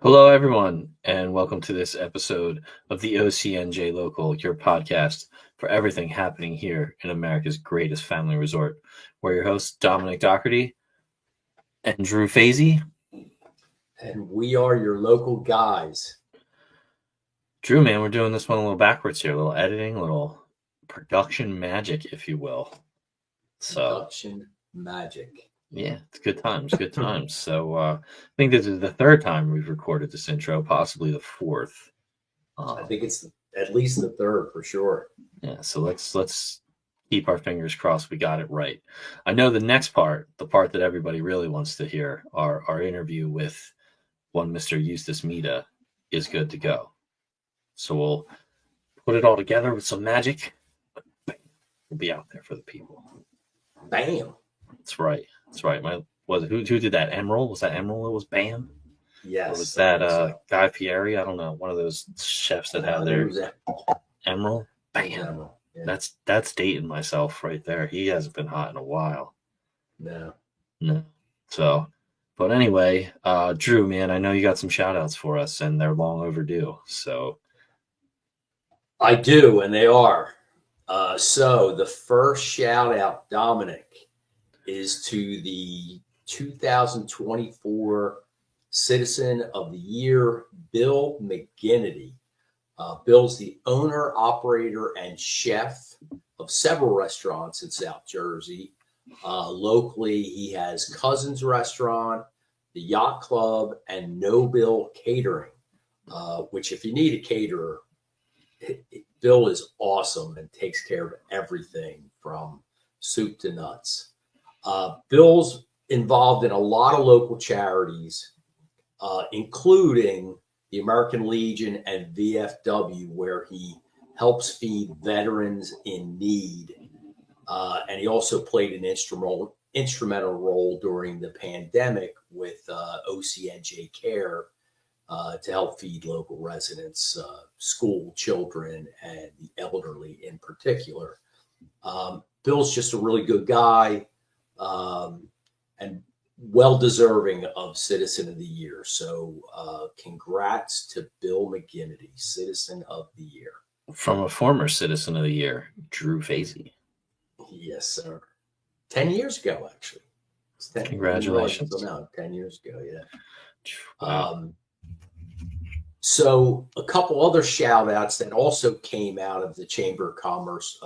Hello, everyone, and welcome to this episode of the OCNJ Local, your podcast for everything happening here in America's greatest family resort. We're your hosts, Dominick Dougherty and Drew Fasy. And we are your local guys. Drew, man, we're doing this one a little backwards here, a little editing, a little production magic, if you will. Production magic. Yeah, it's good times, good times. So I think this is the third time we've recorded this intro, possibly the fourth. I think it's at least the third for sure. Yeah, so let's keep our fingers crossed we got it right. I know the next part, the part that everybody really wants to hear, our interview with one Mr. Eustace Mita is good to go. So we'll put it all together with some magic. We'll be out there for the people. Bam. That's right. That's right. Who did that? Emerald? Was that Emerald? It was Bam? Yes. Or was that Guy Fieri? I don't know. One of those chefs that had their Emerald? Bam. Yeah. That's dating myself right there. He hasn't been hot in a while. No. So, but anyway, Drew, man, I know you got some shout outs for us and they're long overdue. So I do, and they are. So the first shout out, Dominick, is to the 2024 Citizen of the Year, Bill McGinnity. Bill's the owner, operator, and chef of several restaurants in South Jersey. Locally, he has Cousins Restaurant, the Yacht Club, and No Bill Catering, which if you need a caterer, Bill is awesome and takes care of everything from soup to nuts. Bill's involved in a lot of local charities, including the American Legion and VFW, where he helps feed veterans in need. And he also played an instrumental role during the pandemic with OCNJ Care to help feed local residents, school children, and the elderly in particular. Bill's just a really good guy and well-deserving of Citizen of the Year. So congrats to Bill McGinnity, Citizen of the Year. From a former Citizen of the Year, Drew Fasy. Yes, sir. 10 years ago, actually. Congratulations. 10 years ago, yeah. Wow. So a couple other shout outs that also came out of the Chamber of Commerce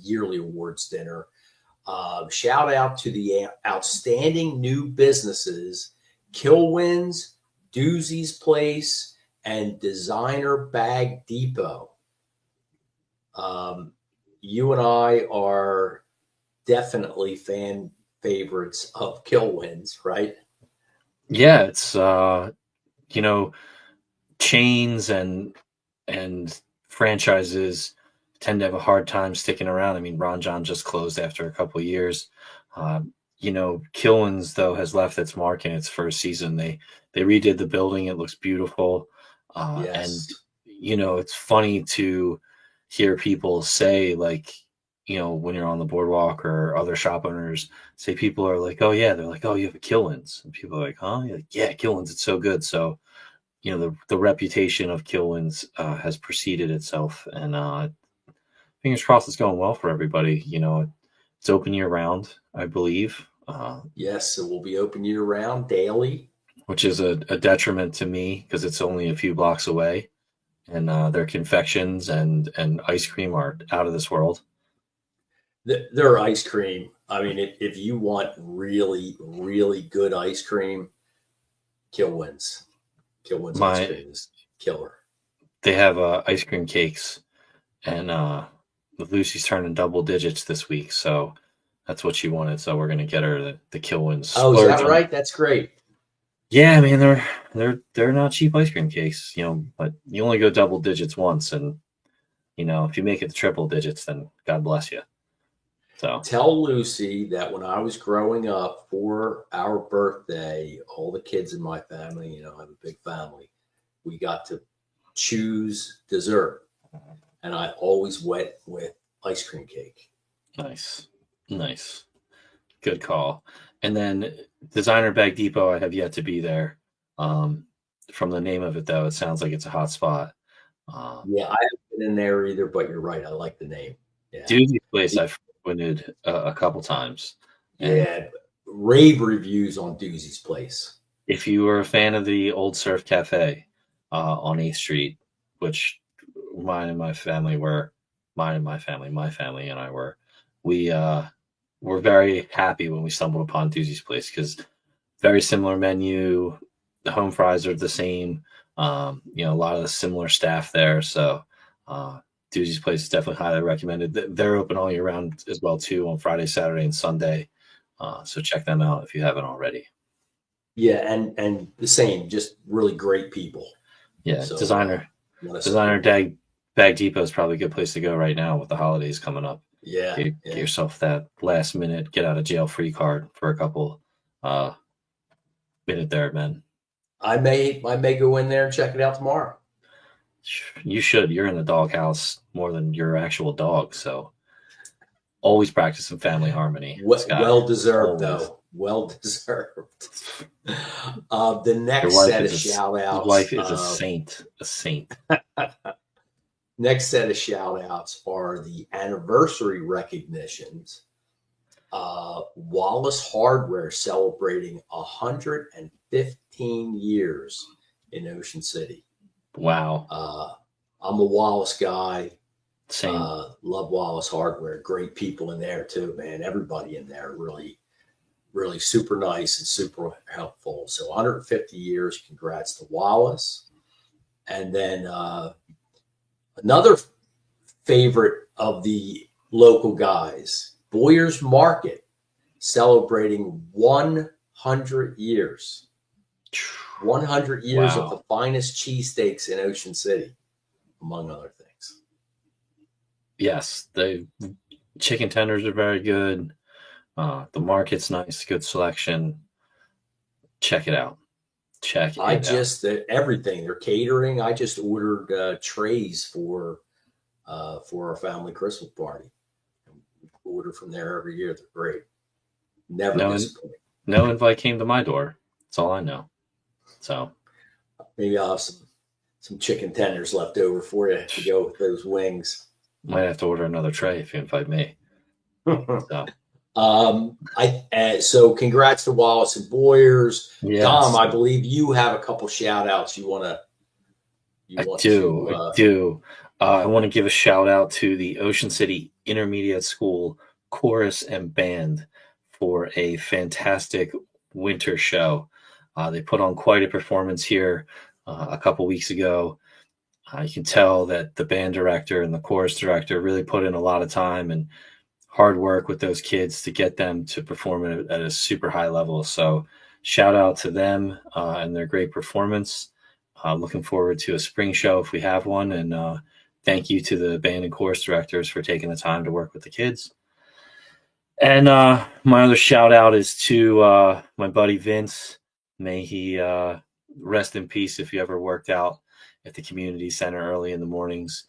yearly awards dinner. Shout out to the outstanding new businesses, Kilwins, Doozy's Place, and Designer Bag Depot. You and I are definitely fan favorites of Kilwins, right? Yeah, it's chains and franchises tend to have a hard time sticking around. I mean, Ron John just closed after a couple of years. Kilwins, though, has left its mark in its first season. They redid the building. It looks beautiful. Yes. And, it's funny to hear people say, like, when you're on the boardwalk or other shop owners say, people are like, oh, yeah. They're like, oh, you have a Kilwins. And people are like, huh? You're like, yeah, Kilwins. It's so good. So, the reputation of Kilwins has preceded itself. And fingers crossed it's going well for everybody. It's open year round, I believe. Yes, it will be open year round daily. Which is a detriment to me because it's only a few blocks away. And their confections and ice cream are out of this world. Their ice cream. I mean, if you want really, really good ice cream, Kilwins. Kilwins ice cream is killer. They have ice cream cakes, and Lucy's turning double digits this week, so that's what she wanted. So we're gonna get her the Kilwins. Oh, is that right? That's great. Yeah, I mean they're not cheap ice cream cakes, but you only go double digits once, and if you make it to triple digits, then God bless you. So tell Lucy that when I was growing up for our birthday, all the kids in my family, I have a big family, we got to choose dessert. And I always went with ice cream cake. Nice. Good call. And then Designer Bag Depot, I have yet to be there. from the name of it, though, it sounds like it's a hot spot. Yeah, I haven't been in there either, but you're right. I like the name. Yeah. Doozy's place I've frequented a couple times. And Yeah. Rave reviews on Doozy's place. if you were a fan of the Old Surf Cafe on 8th Street, which my family and I were, we were very happy when we stumbled upon Doozy's place because very similar menu. The home fries are the same. You know, a lot of the similar staff there. So Doozy's place is definitely highly recommended. They're open all year round as well too on Friday, Saturday, and Sunday. So check them out if you haven't already. Yeah, and the same, just really great people. Yeah, So, designer Bag Depot is probably a good place to go right now with the holidays coming up. Yeah, Get yourself that last minute get out of jail free card for a couple minute there, man. I may go in there and check it out tomorrow. You should. You're in the doghouse more than your actual dog, so always practice some family harmony. Well deserved, though. Well deserved. The next set of shout outs. His wife is a saint. A saint. Next set of shout outs are the anniversary recognitions. Wallace Hardware celebrating 115 years in Ocean City. Wow. I'm a Wallace guy. Same. Love Wallace Hardware. Great people in there too, man. Everybody in there really, really super nice and super helpful. So 150 years. Congrats to Wallace. And then another favorite of the local guys, Boyer's Market, celebrating 100 years. 100 years of the finest cheesesteaks in Ocean City, among other things. Yes, the chicken tenders are very good. The market's nice, good selection. Check it out. Everything. They're catering. I just ordered trays for our family Christmas party. We order from there every year. They're great. Never disappoint. No invite came to my door. That's all I know. So maybe I'll have some chicken tenders left over for you to go with those wings. Might have to order another tray if you invite me. So congrats to Wallace and Boyers. Yes. Dom, I believe you have a couple shout outs you want to. I do. I want to give a shout out to the Ocean City Intermediate School Chorus and Band for a fantastic winter show. They put on quite a performance here a couple weeks ago. You can tell that the band director and the chorus director really put in a lot of time and hard work with those kids to get them to perform at a super high level. So shout out to them and their great performance. Looking forward to a spring show if we have one. And thank you to the band and chorus directors for taking the time to work with the kids. And my other shout out is to my buddy Vince. May he rest in peace if he ever worked out at the community center early in the mornings.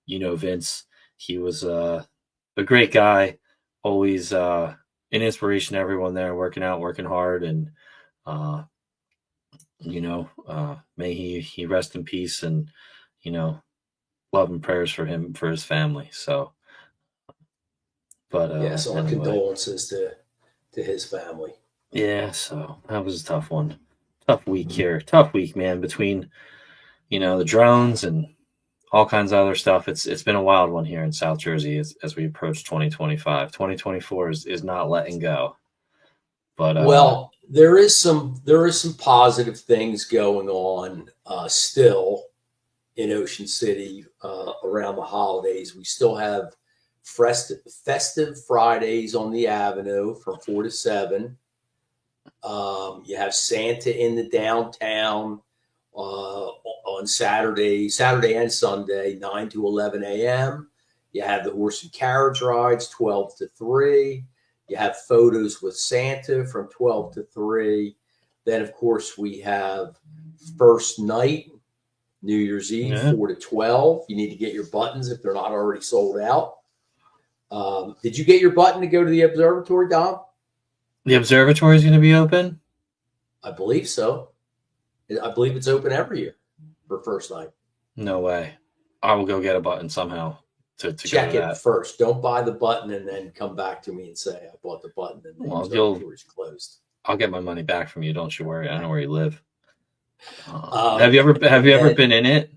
Vince, he was a great guy, always an inspiration to everyone there, working out, working hard. And, may he rest in peace and, love and prayers for him, for his family. So, but our condolences to his family. Yeah, so that was a tough one. Tough week here. Tough week, man, between, the drones and all kinds of other stuff. It's been a wild one here in South Jersey as we approach 2025. 2024 is not letting go. But there is some positive things going on still in Ocean City around the holidays. We still have festive Fridays on the Avenue from 4 to 7. You have Santa in the downtown on Saturday and Sunday, 9 to 11 a.m. You have the horse and carriage rides, 12 to 3. You have photos with Santa from 12 to 3. Then, of course, we have first night, New Year's Eve, 4 to 12. You need to get your buttons if they're not already sold out. Did you get your button to go to the observatory, Dom? The observatory is going to be open? I believe so. I believe it's open every year for first night. No way. I will go get a button somehow to go to Check it that. first. Don't buy the button and then come back to me and say I bought the button and the Well, observatory's closed. I'll get my money back from you. Don't you worry. I know where you live. Um, Have you ever and been in it?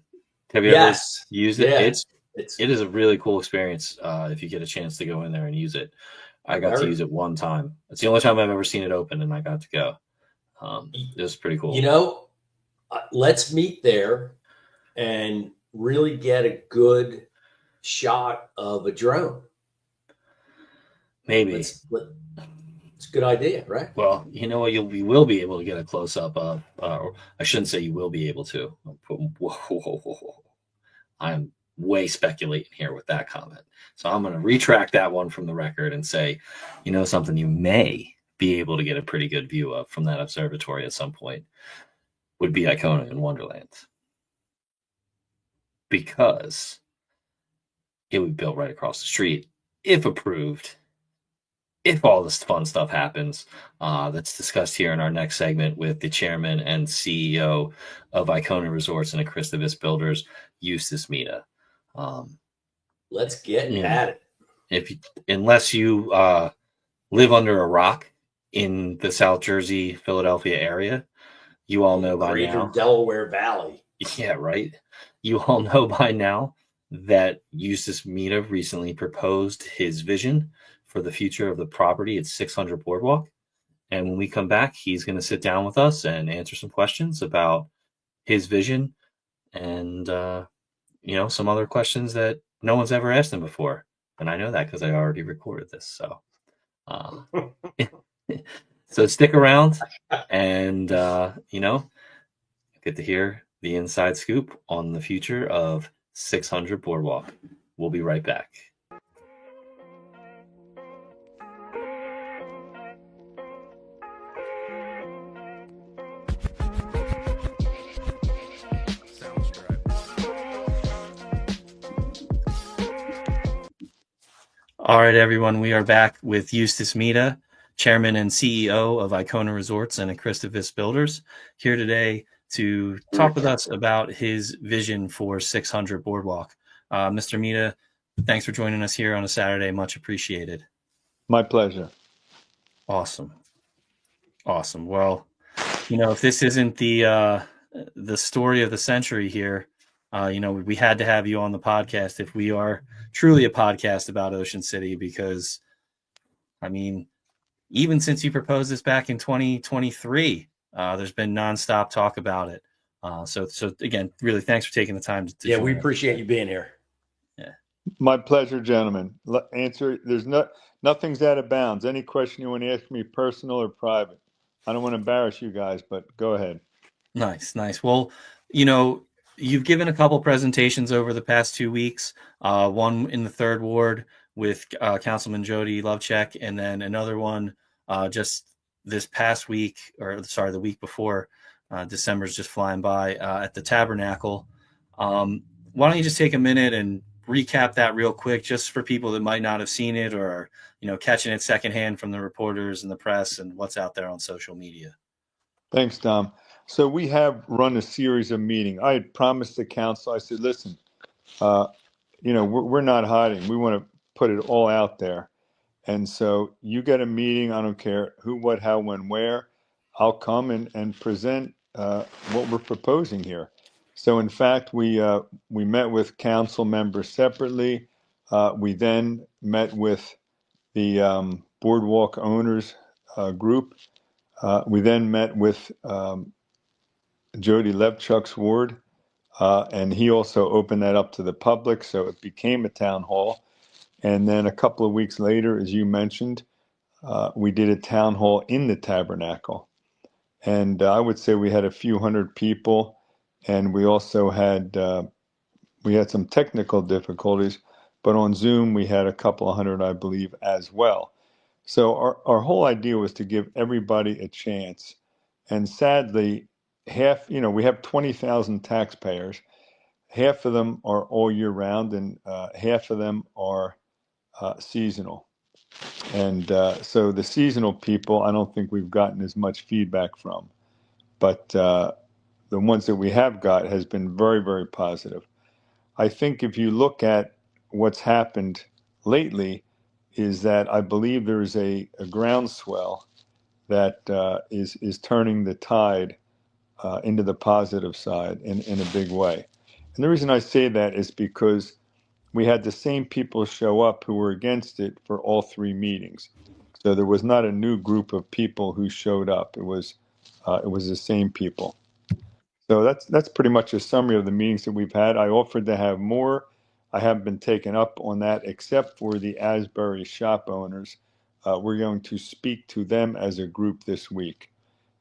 Have you ever yes, used it? yeah, it's It is a really cool experience if you get a chance to go in there and use it. I got to very, use it one time. It's the only time I've ever seen it open, and I got to go. It was pretty you cool. know, let's meet there and really get a good shot of a drone. Maybe. It's a good idea, right? Well, you know what? We will be able to get a close up of. I shouldn't say you will be able to. Whoa. I'm way speculating here with that comment. So I'm going to retract that one from the record and say, you know, something you may be able to get a pretty good view of from that observatory at some point would be Icona in Wonderland. Because it would be built right across the street if approved. If all this fun stuff happens, that's discussed here in our next segment with the chairman and CEO of Icona Resorts and Christovis Builders, Eustace Mita. Let's get at it. Unless you live under a rock in the South Jersey, Philadelphia area, you all know by Greater now. Delaware Valley. Yeah, right. You all know by now that Eustace Mita recently proposed his vision for the future of the property at 600 Boardwalk. And when we come back, he's going to sit down with us and answer some questions about his vision and, some other questions that no one's ever asked him before. And I know that because I already recorded this. So, so stick around and, get to hear the inside scoop on the future of 600 Boardwalk. We'll be right back. All right, everyone, we are back with Eustace Mita, Chairman and CEO of Icona Resorts and Christovis Builders, here today to talk with us about his vision for 600 Boardwalk. Mr. Mita, thanks for joining us here on a Saturday. Much appreciated. My pleasure. Awesome. Well, if this isn't the story of the century here, we had to have you on the podcast if we are truly a podcast about Ocean City, because, even since you proposed this back in 2023, there's been nonstop talk about it. So again, really, thanks for taking the time to Yeah, we appreciate you being here. Yeah, my pleasure, gentlemen. Answer. There's nothing's out of bounds. Any question you want to ask me, personal or private. I don't want to embarrass you guys, but go ahead. Nice. Well, you've given a couple presentations over the past 2 weeks. One in the Third Ward with Councilman Jody Lovecheck, and then another one just this past week, the week before. December's just flying by at the Tabernacle. Why don't you just take a minute and recap that real quick, just for people that might not have seen it or catching it secondhand from the reporters and the press and what's out there on social media. Thanks, Dom. So we have run a series of meetings. I had promised the council. I said, listen, we're not hiding. We want to put it all out there. And so you get a meeting. I don't care who, what, how, when, where. I'll come and present what we're proposing here. So in fact, we met with council members separately. We then met with the Boardwalk owners group. We then met with Jody Levchuk's ward, and he also opened that up to the public, so it became a town hall. And then a couple of weeks later, as you mentioned, we did a town hall in the Tabernacle. And I would say we had a few hundred people, and we also had some technical difficulties, but on Zoom we had a couple of hundred, I believe, as well. So our whole idea was to give everybody a chance. And sadly, we have 20,000 taxpayers. Half of them are all year round, and half of them are seasonal. And so the seasonal people, I don't think we've gotten as much feedback from. But the ones that we have got has been very, very positive. I think if you look at what's happened lately, is that I believe there's a groundswell that is turning the tide into the positive side in a big way. And the reason I say that is because we had the same people show up who were against it for all three meetings. So there was not a new group of people who showed up. It was the same people. So that's pretty much a summary of the meetings that we've had. I offered to have more. I haven't been taken up on that, except for the Asbury shop owners. We're going to speak to them as a group this week.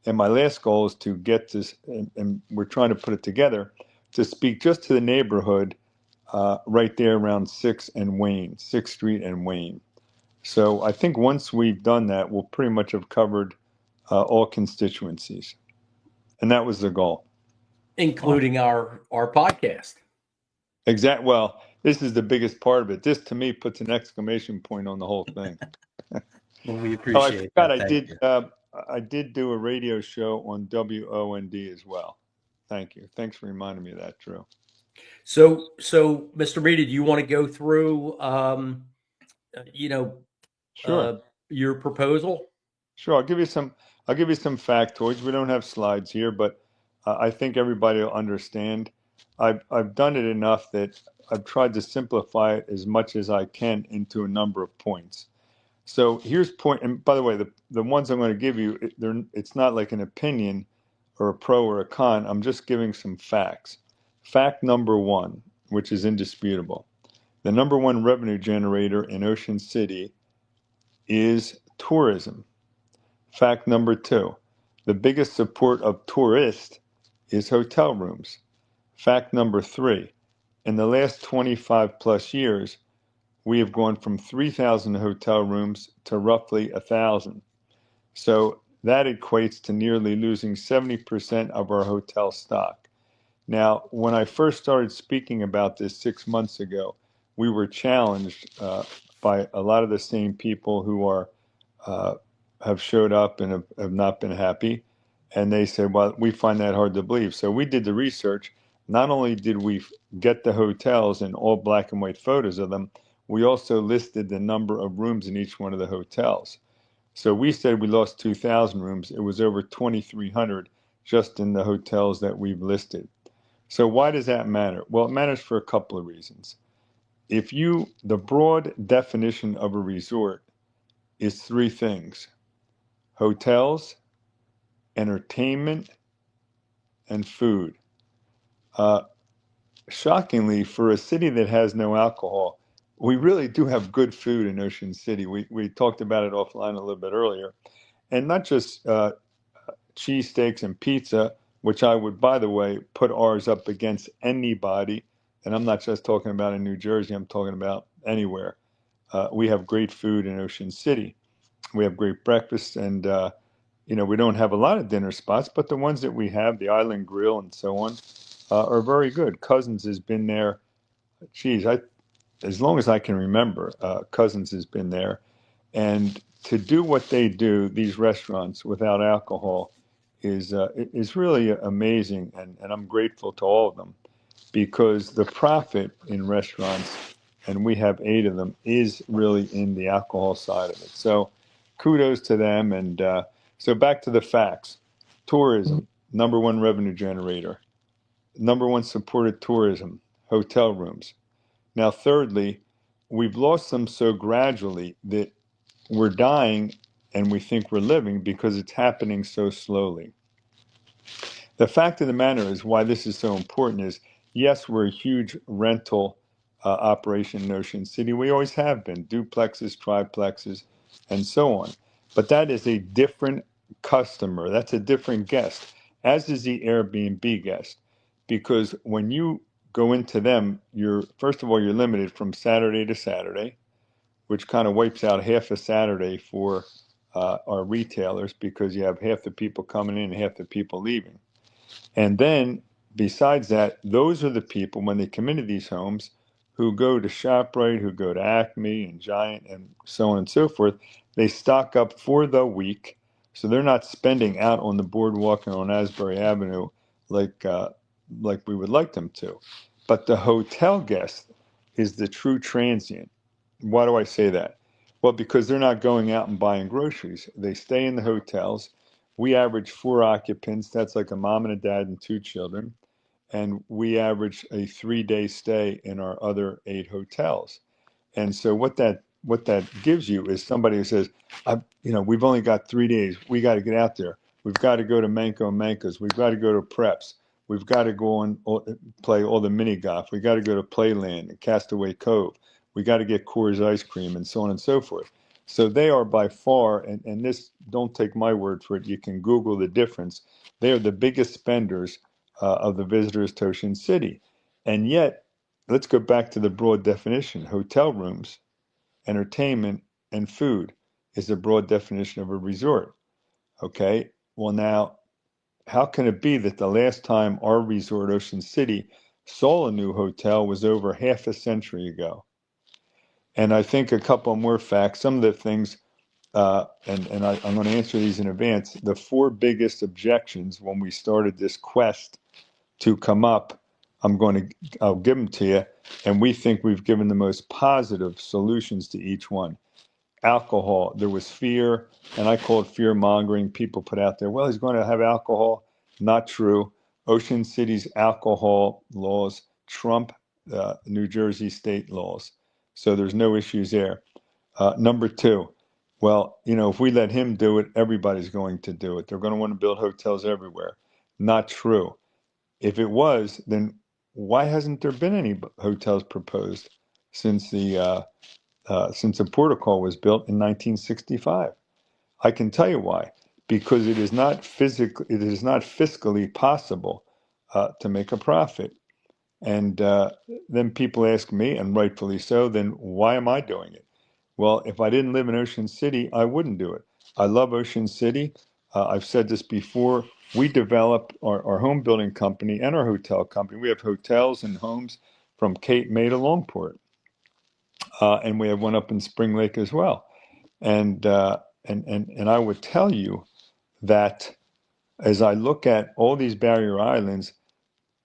And my last goal is to get this, and we're trying to put it together, to speak just to the neighborhood right there around 6th Street and Wayne. So I think once we've done that, we'll pretty much have covered all constituencies. And that was the goal. Including our podcast. Exactly. Well, this is the biggest part of it. This, to me, puts an exclamation point on the whole thing. Well, we I appreciate forgot that. I did do a radio show on WOND as well. Thank you. Thanks for reminding me of that, Drew. So Mr. Mita, do you want to go through, Sure. your proposal? Sure. I'll give you some factoids. We don't have slides here, but I think everybody will understand. I've done it enough that I've tried to simplify it as much as I can into a number of points. So here's point, and by the way, the ones I'm going to give you, it's not like an opinion or a pro or a con. I'm just giving some facts. Fact number one, which is indisputable. The number one revenue generator in Ocean City is tourism. Fact number two, the biggest support of tourists is hotel rooms. Fact number three, in the last 25 plus years, we have gone from 3,000 hotel rooms to roughly 1,000. So that equates to nearly losing 70% of our hotel stock. Now, when I first started speaking about this 6 months ago, we were challenged by a lot of the same people who have showed up and have not been happy. And they said, well, we find that hard to believe. So we did the research. Not only did we get the hotels and all black and white photos of them, we also listed the number of rooms in each one of the hotels. So we said we lost 2,000 rooms. It was over 2,300 just in the hotels that we've listed. So why does that matter? Well, it matters for a couple of reasons. The broad definition of a resort is three things: hotels, entertainment, and food. Shockingly, for a city that has no alcohol, we really do have good food in Ocean City. We talked about it offline a little bit earlier. And not just cheesesteaks and pizza, which I would, by the way, put ours up against anybody. And I'm not just talking about in New Jersey, I'm talking about anywhere. We have great food in Ocean City. We have great breakfast, and we don't have a lot of dinner spots, but the ones that we have, the Island Grill and so on, are very good. Cousins has been there. Geez, as long as I can remember, Cousins has been there. And to do what they do, these restaurants without alcohol, is really amazing, and I'm grateful to all of them, because the profit in restaurants, and we have 8 of them, is really in the alcohol side of it. So kudos to them. And so back to the facts. Tourism, number one revenue generator. Number one supported tourism, hotel rooms. Now, thirdly, we've lost them so gradually that we're dying and we think we're living because it's happening so slowly. The fact of the matter is, why this is so important is, yes, we're a huge rental operation in Ocean City. We always have been, duplexes, triplexes, and so on. But that is a different customer. That's a different guest, as is the Airbnb guest. Because when you go into them, first of all, you're limited from Saturday to Saturday, which kind of wipes out half a Saturday for our retailers, because you have half the people coming in and half the people leaving. And then, besides that, those are the people, when they come into these homes, who go to ShopRite, who go to Acme and Giant and so on and so forth. They stock up for the week, so they're not spending out on the boardwalk and on Asbury Avenue like we would like them to. But the hotel guest is the true transient. Why do I say that? Well, because they're not going out and buying groceries. They stay in the hotels. We average 4 occupants. That's like a mom and a dad and 2 children. And we average a 3-day stay in our other 8 hotels. And so what that gives you is somebody who says, we've only got 3 days. We got to get out there. We've got to go to Manco and Mancos. We've got to go to Preps. We've got to go and play all the mini golf. We got to go to Playland and Castaway Cove. We got to get Coors ice cream and so on and so forth. So they are by far, and this, don't take my word for it. You can Google the difference. They are the biggest spenders of the visitors to Ocean City. And yet, let's go back to the broad definition. Hotel rooms, entertainment, and food is a broad definition of a resort. Okay? Well, now, how can it be that the last time our resort, Ocean City, saw a new hotel was over half a century ago? And I think a couple more facts, some of the things, I'm going to answer these in advance. The 4 biggest objections when we started this quest to come up, I'll give them to you, and we think we've given the most positive solutions to each one. Alcohol, there was fear, and I call it fear mongering. People put out there, well, he's going to have alcohol. Not true. Ocean City's alcohol laws trump New Jersey state laws, so there's no issues there. Number 2, well, if we let him do it, everybody's going to do it. They're going to want to build hotels everywhere. Not true. If it was, then why hasn't there been any hotels proposed since the protocol was built in 1965? I can tell you why. Because it is not fiscally possible to make a profit. And then people ask me, and rightfully so, then why am I doing it? Well, if I didn't live in Ocean City, I wouldn't do it. I love Ocean City. I've said this before. We develop our home building company and our hotel company. We have hotels and homes from Cape May to Longport, and we have one up in Spring Lake as well. And I would tell you that as I look at all these barrier islands,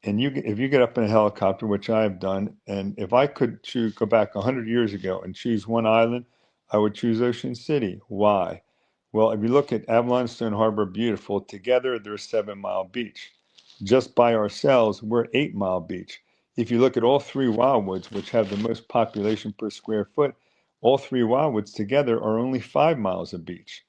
and if you get up in a helicopter, which I have done, and if I could go back 100 years ago and choose one island, I would choose Ocean City. Why? Well, if you look at Avalon Stone Harbor, beautiful. Together, they're 7-mile beach. Just by ourselves, we're 8-mile beach. If you look at all 3 wildwoods, which have the most population per square foot, all 3 wildwoods together are only 5 miles of beach.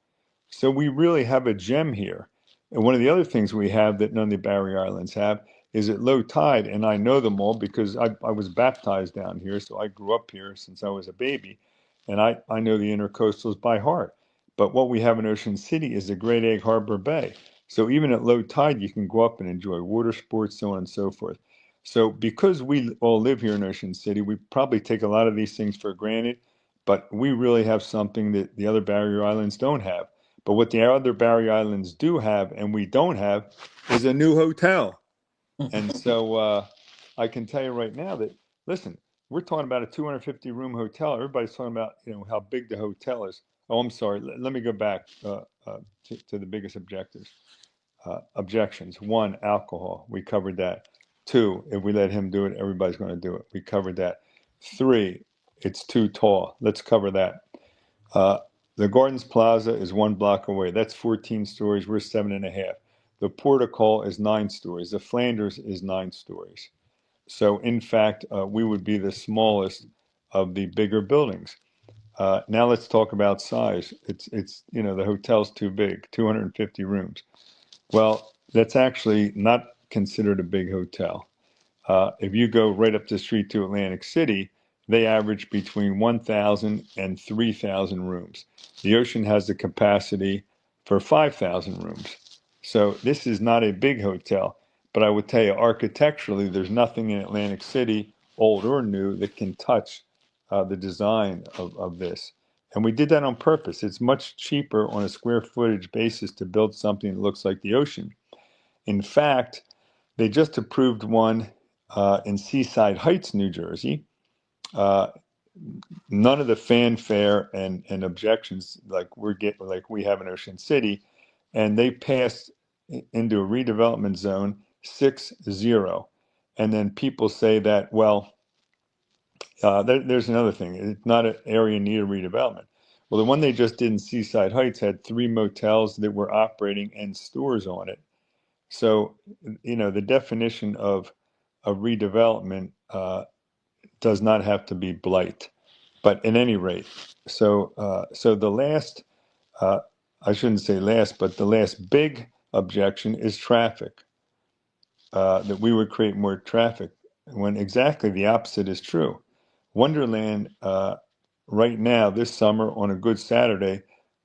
So we really have a gem here. And one of the other things we have that none of the barrier islands have is at low tide, and I know them all because I was baptized down here, so I grew up here since I was a baby, and I know the intercoastals by heart. But what we have in Ocean City is the Great Egg Harbor Bay. So even at low tide, you can go up and enjoy water sports, so on and so forth. So because we all live here in Ocean City, we probably take a lot of these things for granted, but we really have something that the other barrier islands don't have. But what the other barrier islands do have and we don't have is a new hotel. And so I can tell you right now that, listen, we're talking about a 250-room hotel. Everybody's talking about, how big the hotel is. Oh, I'm sorry. Let me go back to the biggest objections. 1, alcohol. We covered that. 2, if we let him do it, everybody's going to do it. We covered that. 3, it's too tall. Let's cover that. The Gardens Plaza is 1 block away. That's 14 stories. We're 7.5. The Portico is 9 stories. The Flanders is 9 stories. So, in fact, we would be the smallest of the bigger buildings. Now let's talk about size. It's the hotel's too big, 250 rooms. Well, that's actually not considered a big hotel. If you go right up the street to Atlantic City, they average between 1,000 and 3,000 rooms. The Ocean has the capacity for 5,000 rooms. So this is not a big hotel, but I would tell you architecturally, there's nothing in Atlantic City, old or new, that can touch the design of this. And we did that on purpose. It's much cheaper on a square footage basis to build something that looks like the Ocean. In fact, they just approved one in Seaside Heights, New Jersey. None of the fanfare and objections like we have in Ocean City, and they passed into a redevelopment zone 6-0. And then people say that, well, there's another thing. It's not an area in need of redevelopment. Well, the one they just did in Seaside Heights had 3 motels that were operating and stores on it. So, the definition of a redevelopment does not have to be blight. But at any rate, so the last, uh, I shouldn't say last, but the last big objection is traffic, that we would create more traffic, when exactly the opposite is true. Wonderland, right now, this summer, on a good Saturday,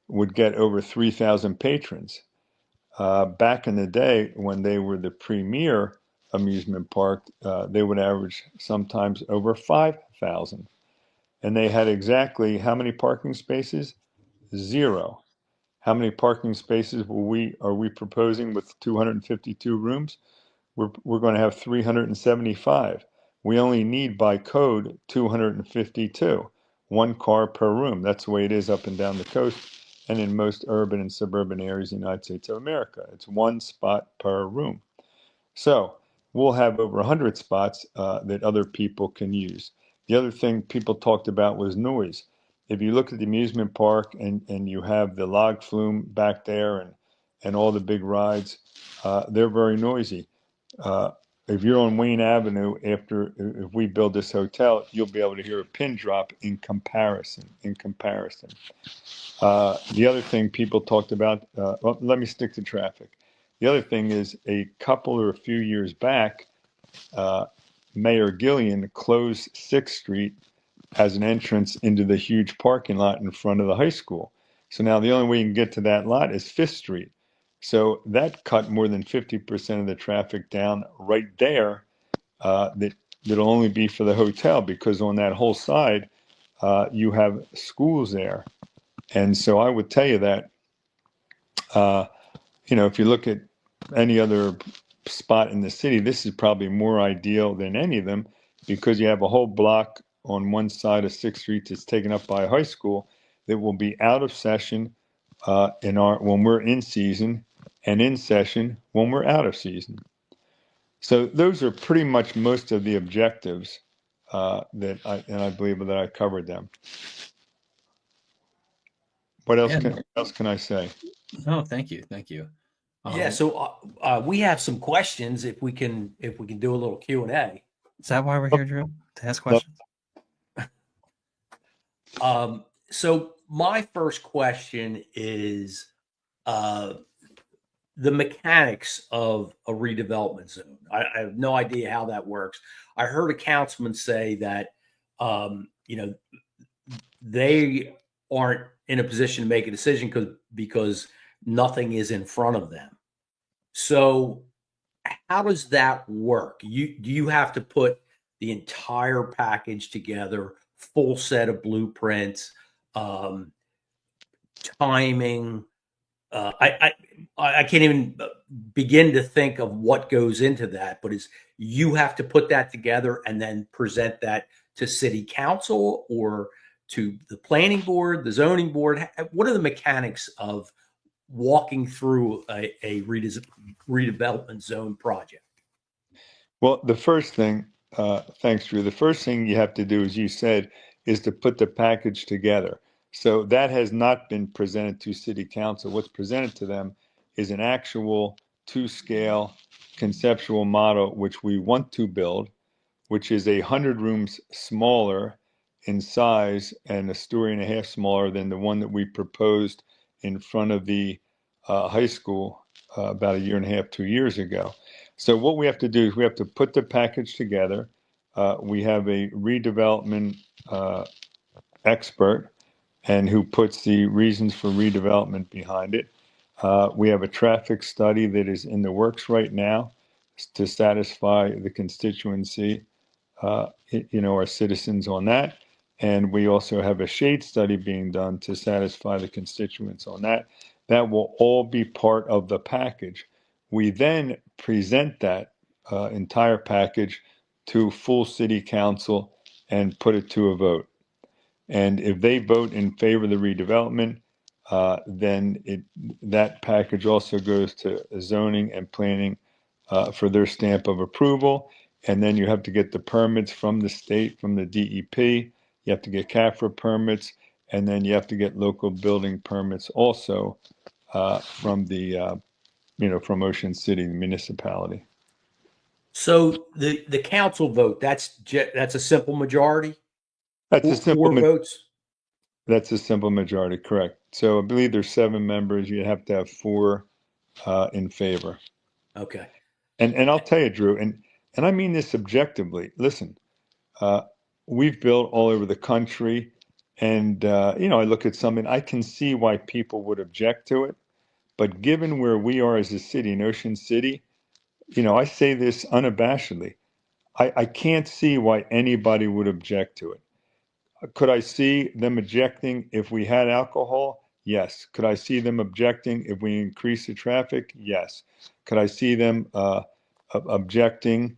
would get over 3,000 patrons. Back in the day, when they were the premier amusement park, they would average sometimes over 5,000. And they had exactly how many parking spaces? 0. How many parking spaces are we proposing with 252 rooms? We're going to have 375. We only need by code 252, 1 car per room. That's the way it is up and down the coast and in most urban and suburban areas in the United States of America. It's 1 spot per room. So we'll have over 100 spots that other people can use. The other thing people talked about was noise. If you look at the amusement park and you have the log flume back there and all the big rides, they're very noisy. If you're on Wayne Avenue, if we build this hotel, you'll be able to hear a pin drop in comparison. The other thing people talked about, well, let me stick to traffic. The other thing is a couple or a few years back, Mayor Gillian closed 6th Street as an entrance into the huge parking lot in front of the high school. So now the only way you can get to that lot is 5th Street. So that cut more than 50% of the traffic down right there. That'll only be for the hotel, because on that whole side, you have schools there. And so I would tell you that, if you look at any other spot in the city, this is probably more ideal than any of them, because you have a whole block on one side of 6th Street that's taken up by a high school that will be out of session when we're in season, and in session when we're out of season. So those are pretty much most of the objectives that I believe that I covered them. What else can I say? No, thank you. Yeah, so we have some questions. If we can do a little Q&A. Is that why we're here, Drew? To ask questions? So my first question is the mechanics of a redevelopment zone. I have no idea how that works. I heard a councilman say that they aren't in a position to make a decision because nothing is in front of them. So how does that work? Do you have to put the entire package together, full set of blueprints, timing? I can't even begin to think of what goes into that, but you have to put that together and then present that to city council or to the planning board, the zoning board. What are the mechanics of walking through a redevelopment zone project? Well, the first thing, thanks, Drew. The first thing you have to do, as you said, is to put the package together. So that has not been presented to City Council. What's presented to them is an actual 2-scale conceptual model, which we want to build, which is 100 rooms smaller in size and a story and a half smaller than the one that we proposed in front of the high school about 1.5 years, 2 years ago. So what we have to do is we have to put the package together. We have a redevelopment expert and who puts the reasons for redevelopment behind it. We have a traffic study that is in the works right now to satisfy the constituency, our citizens on that. And we also have a shade study being done to satisfy the constituents on that. That will all be part of the package. We then present that entire package to full city council and put it to a vote. And if they vote in favor of the redevelopment, then that package also goes to zoning and planning for their stamp of approval. And then you have to get the permits from the state, from the DEP. You have to get CAFRA permits, and then you have to get local building permits also from the from Ocean City, the municipality. So the council vote, that's a simple majority, That's a simple. four votes. That's a simple majority, correct. So I believe there's 7 members. You have to have 4 in favor. Okay. And I'll tell you, Drew, and I mean this objectively. Listen, we've built all over the country, and I look at something. I can see why people would object to it, but given where we are as a city in Ocean City, I say this unabashedly. I can't see why anybody would object to it. Could I see them objecting if we had alcohol? Yes. Could I see them objecting if we increase the traffic? Yes. Could I see them objecting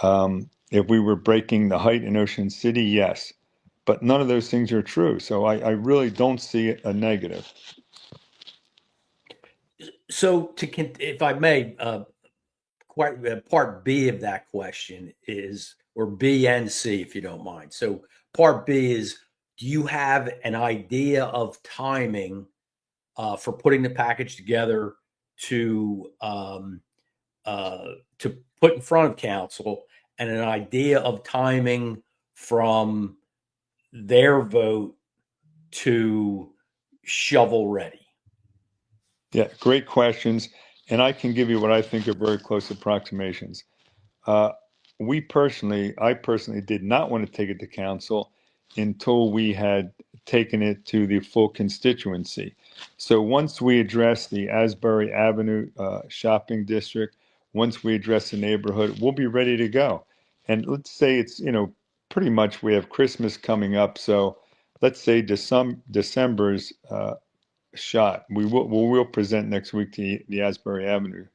if we were breaking the height in Ocean City? Yes. But none of those things are true. So I really don't see a negative. So if I may, part B of that question is, or B and C, if you don't mind. So part B is, do you have an idea of timing for putting the package together to put in front of council, and an idea of timing from their vote to shovel ready? Yeah, great questions. And I can give you what I think are very close approximations. Uh, I personally did not want to take it to council until we had taken it to the full constituency. So once we address the Asbury Avenue shopping district, once we address the neighborhood, we'll be ready to go. And let's say it's, pretty much we have Christmas coming up. So let's say December's shot. We'll present next week to the Asbury Avenue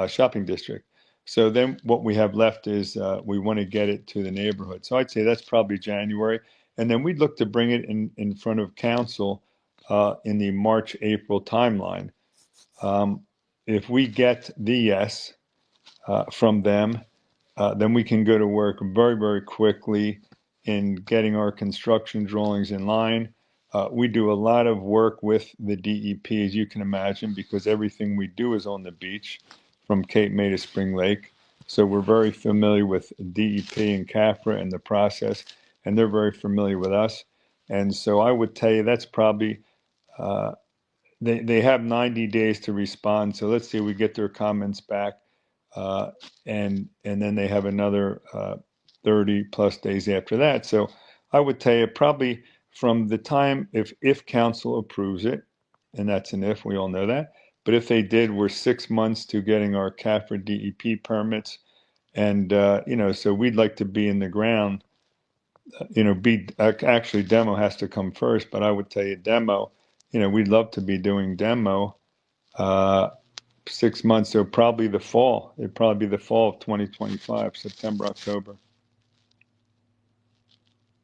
shopping district. So then what we have left is we want to get it to the neighborhood. So I'd say that's probably January. And then we'd look to bring it in front of council in the March, April timeline. If we get the yes from them, then we can go to work very, very quickly in getting our construction drawings in line. We do a lot of work with the DEP, as you can imagine, because everything we do is on the beach from Cape May to Spring Lake. So we're very familiar with DEP and CAFRA and the process, and they're very familiar with us. And so I would tell you that's probably, they have 90 days to respond. So let's say we get their comments back, and then they have another 30 plus days after that. So I would tell you probably from the time, if council approves it, and that's an if, we all know that. But if they did, we're 6 months to getting our CAFRA DEP permits. And, so we'd like to be in the ground, actually demo has to come first, but I would tell you demo, we'd love to be doing demo 6 months. So probably the fall, it'd probably be the fall of 2025, September, October.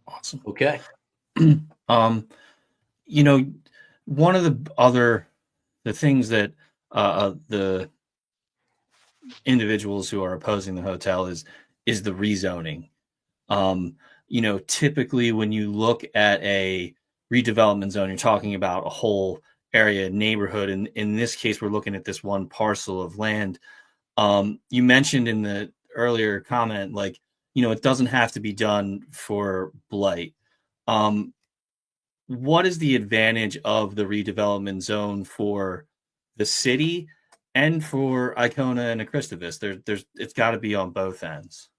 Awesome. Okay. One of the things that the individuals who are opposing the hotel is the rezoning. Typically when you look at a redevelopment zone, you're talking about a whole area, neighborhood. And in this case, we're looking at this one parcel of land. You mentioned in the earlier comment, it doesn't have to be done for blight. What is the advantage of the redevelopment zone for the city and for Icona and Christovus? It's got to be on both ends.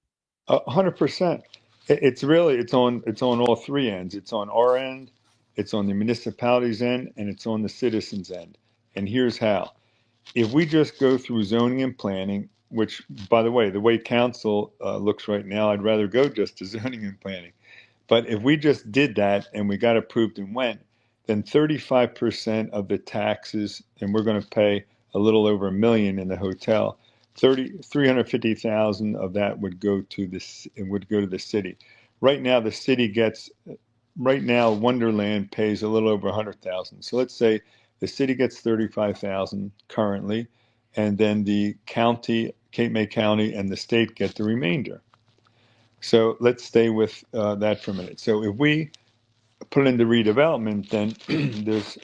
100%. It's on all 3 ends. It's on our end, it's on the municipality's end, and it's on the citizens' end. And here's how. If we just go through zoning and planning, which, by the way, the way council looks right now, I'd rather go just to zoning and planning. But if we just did that and we got approved and went, then 35% of the taxes, and we're going to pay a little over $1 million in the hotel, 350,000 of that would go to the city. Right now Wonderland pays a little over 100,000. So let's say the city gets 35,000 currently, and then the county Cape May County and the state get the remainder. So let's stay with that for a minute. So if we put into redevelopment, then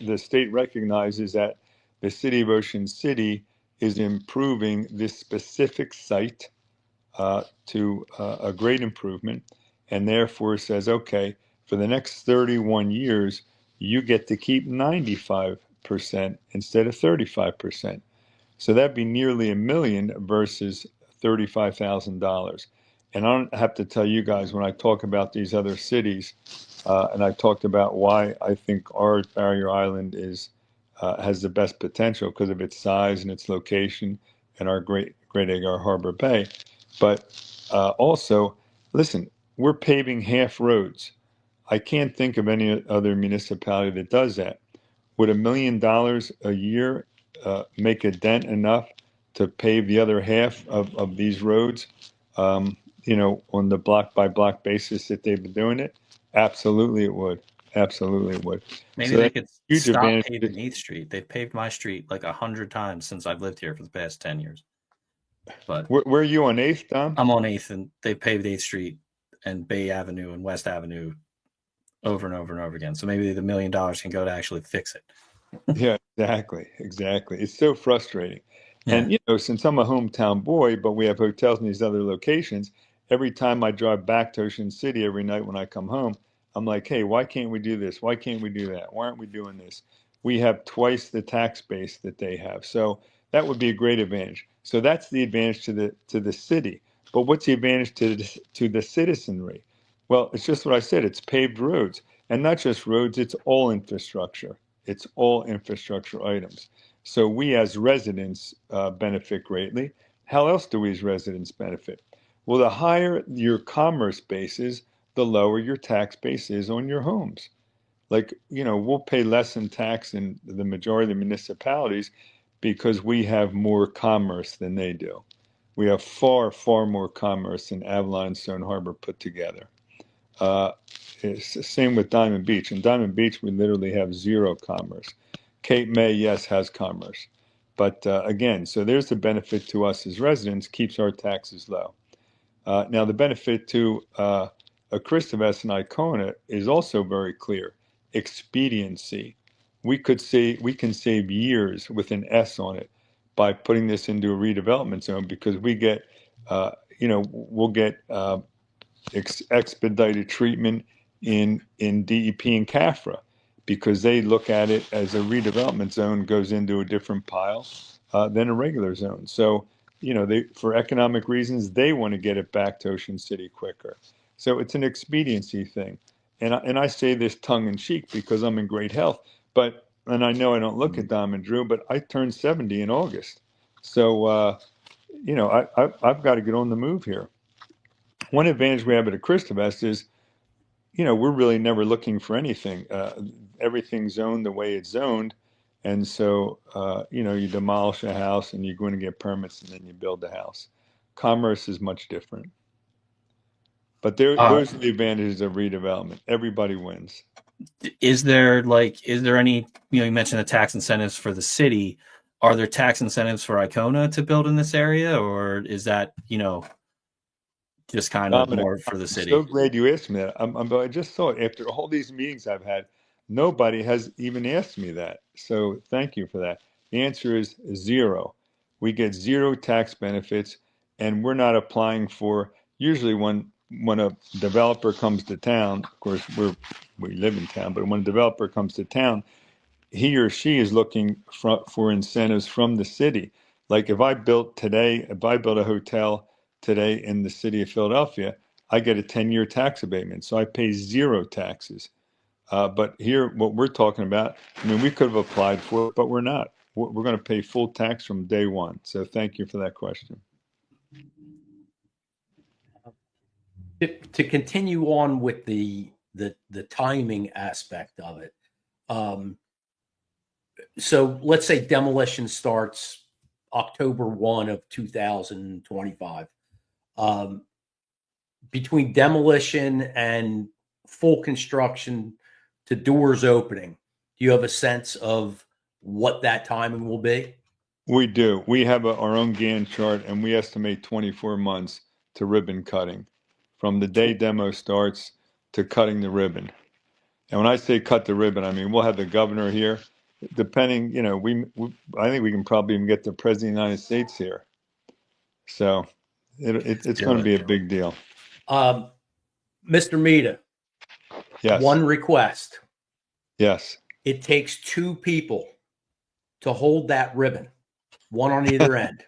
the state recognizes that the city of Ocean City is improving this specific site to a great improvement, and therefore says, okay, for the next 31 years, you get to keep 95% instead of 35%. So that'd be nearly $1 million versus $35,000. And I don't have to tell you guys when I talk about these other cities, and I talked about why I think our Barrier Island is has the best potential because of its size and its location, and our Great Egg Harbor Bay. But also, listen, we're paving half roads. I can't think of any other municipality that does that. Would $1 million a year make a dent enough to pave the other half of these roads, on the block by block basis that they've been doing it? Absolutely it would. Absolutely it would. Maybe So they that's could a huge stop advantage. paving 8th Street. They've paved my street like 100 times since I've lived here for the past 10 years. But Where are you on 8th, Dom? I'm on 8th, and they've paved 8th Street and Bay Avenue and West Avenue over and over and over again. So maybe the $1 million can go to actually fix it. Yeah, exactly. It's so frustrating. Yeah. And, since I'm a hometown boy, but we have hotels in these other locations, every time I drive back to Ocean City every night when I come home, I'm like, hey, why can't we do this? Why can't we do that? Why aren't we doing this? We have twice the tax base that they have. So that would be a great advantage. So that's the advantage to the city. But what's the advantage to the citizenry? Well, it's just what I said. It's paved roads. And not just roads, it's all infrastructure. It's all infrastructure items. So we as residents benefit greatly. How else do we as residents benefit? Well, the higher your commerce base is, the lower your tax base is on your homes. Like, we'll pay less in tax in the majority of the municipalities because we have more commerce than they do. We have far, far more commerce than Avalon and Stone Harbor put together. It's the same with Diamond Beach. In Diamond Beach, we literally have zero commerce. Cape May, yes, has commerce. But again, so there's the benefit to us as residents, keeps our taxes low. Now, the benefit to a Christovess and Icona is also very clear. Expediency. We can save years with an S on it by putting this into a redevelopment zone because we get, we'll get expedited treatment in DEP and CAFRA because they look at it as a redevelopment zone goes into a different pile than a regular zone. So, for economic reasons, they want to get it back to Ocean City quicker. So it's an expediency thing. And I say this tongue in cheek because I'm in great health, and I know I don't look at Dom and Drew, but I turned 70 in August. So, I've got to get on the move here. One advantage we have at a Christovest is, we're really never looking for anything. Everything's zoned the way it's zoned. And so, you demolish a house and you're going to get permits and then you build the house. Commerce is much different. But those are the advantages of redevelopment. Everybody wins. Is there any, you mentioned the tax incentives for the city. Are there tax incentives for Icona to build in this area, or is that, just kind of Dominic, more for the city? I'm so glad you asked me that. I just thought after all these meetings I've had, nobody has even asked me that. So thank you for that. The answer is zero. We get zero tax benefits, and we're not applying for. Usually, when a developer comes to town, of course we live in town, but when a developer comes to town, he or she is looking for incentives from the city. Like if I built a hotel today in the city of Philadelphia, I get a 10-year tax abatement. So I pay zero taxes. But here, what we're talking about, we could have applied for it, but we're not. We're going to pay full tax from day one. So thank you for that question. To continue on with the timing aspect of it. So let's say demolition starts October 1 of 2025. Between demolition and full construction to doors opening, do you have a sense of what that timing will be? We do. We have our own Gantt chart, and we estimate 24 months to ribbon cutting, from the day demo starts to cutting the ribbon. And when I say cut the ribbon, I mean we'll have the governor here. Depending, I think we can probably even get the president of the United States here. So it's Do going to it. be a big deal. Mr. Mita, Yes. one request. Yes. It takes two people to hold that ribbon, one on either end.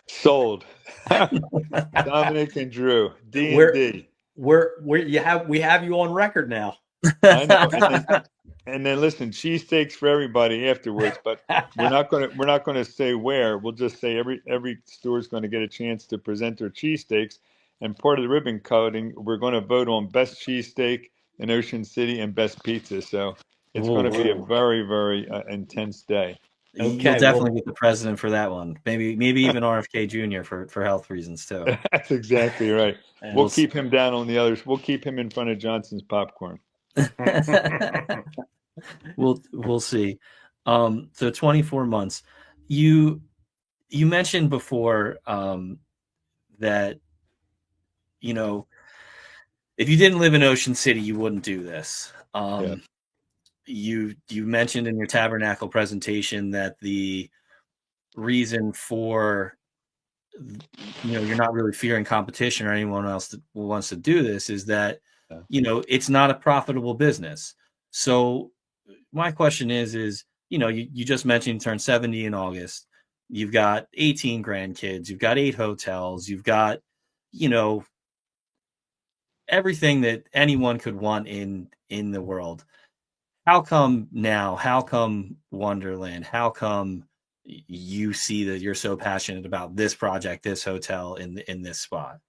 Sold. Dominick and Drew. D&D. We have you on record now. I know. And then listen, cheesesteaks for everybody afterwards, but we're not gonna say where. We'll just say every store is going to get a chance to present their cheesesteaks, and part of the ribbon cutting, we're going to vote on best cheesesteak in Ocean City and best pizza. So it's going to be a very, very intense day. You'll Okay, definitely get the president for that one. Maybe even RFK Jr. for health reasons too. That's exactly right. And We'll keep him down on the others. We'll keep him in front of Johnson's popcorn. We'll see. So 24 months. You mentioned before that if you didn't live in Ocean City, you wouldn't do this. Yeah. You mentioned in your tabernacle presentation that the reason for you're not really fearing competition or anyone else that wants to do this is that it's not a profitable business. So my question is you just mentioned you turned 70 in August. You've got 18 grandkids. You've got 8 hotels. You've got everything that anyone could want in the world. How come now? How come Wonderland? How come you see that you're so passionate about this project, this hotel in this spot?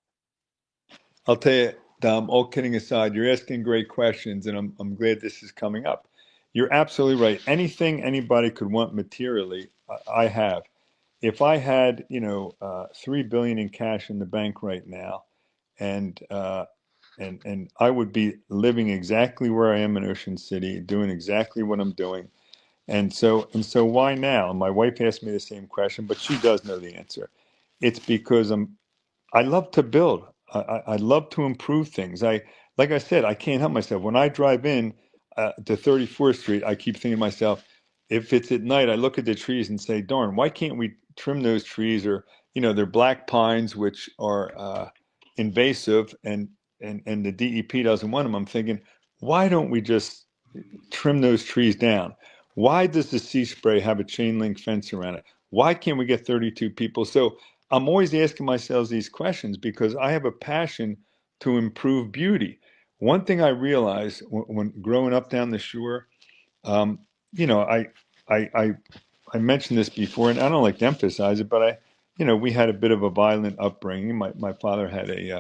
I'll tell you, Dom, all kidding aside, you're asking great questions, and I'm glad this is coming up. You're absolutely right. Anything anybody could want materially, I have. If I had, $3 billion in cash in the bank right now, and I would be living exactly where I am in Ocean City, doing exactly what I'm doing. And so why now? My wife asked me the same question, but she does know the answer. It's because I love to build. I love to improve things. Like I said, I can't help myself. When I drive in to 34th Street, I keep thinking to myself, if it's at night, I look at the trees and say, darn, why can't we trim those trees? Or, they're black pines, which are invasive, and the DEP doesn't want them. I'm thinking, why don't we just trim those trees down? Why does the Sea Spray have a chain link fence around it? Why can't we get 32 people? So I'm always asking myself these questions because I have a passion to improve beauty. One thing I realized when growing up down the shore, I mentioned this before, and I don't like to emphasize it, but we had a bit of a violent upbringing. My father had he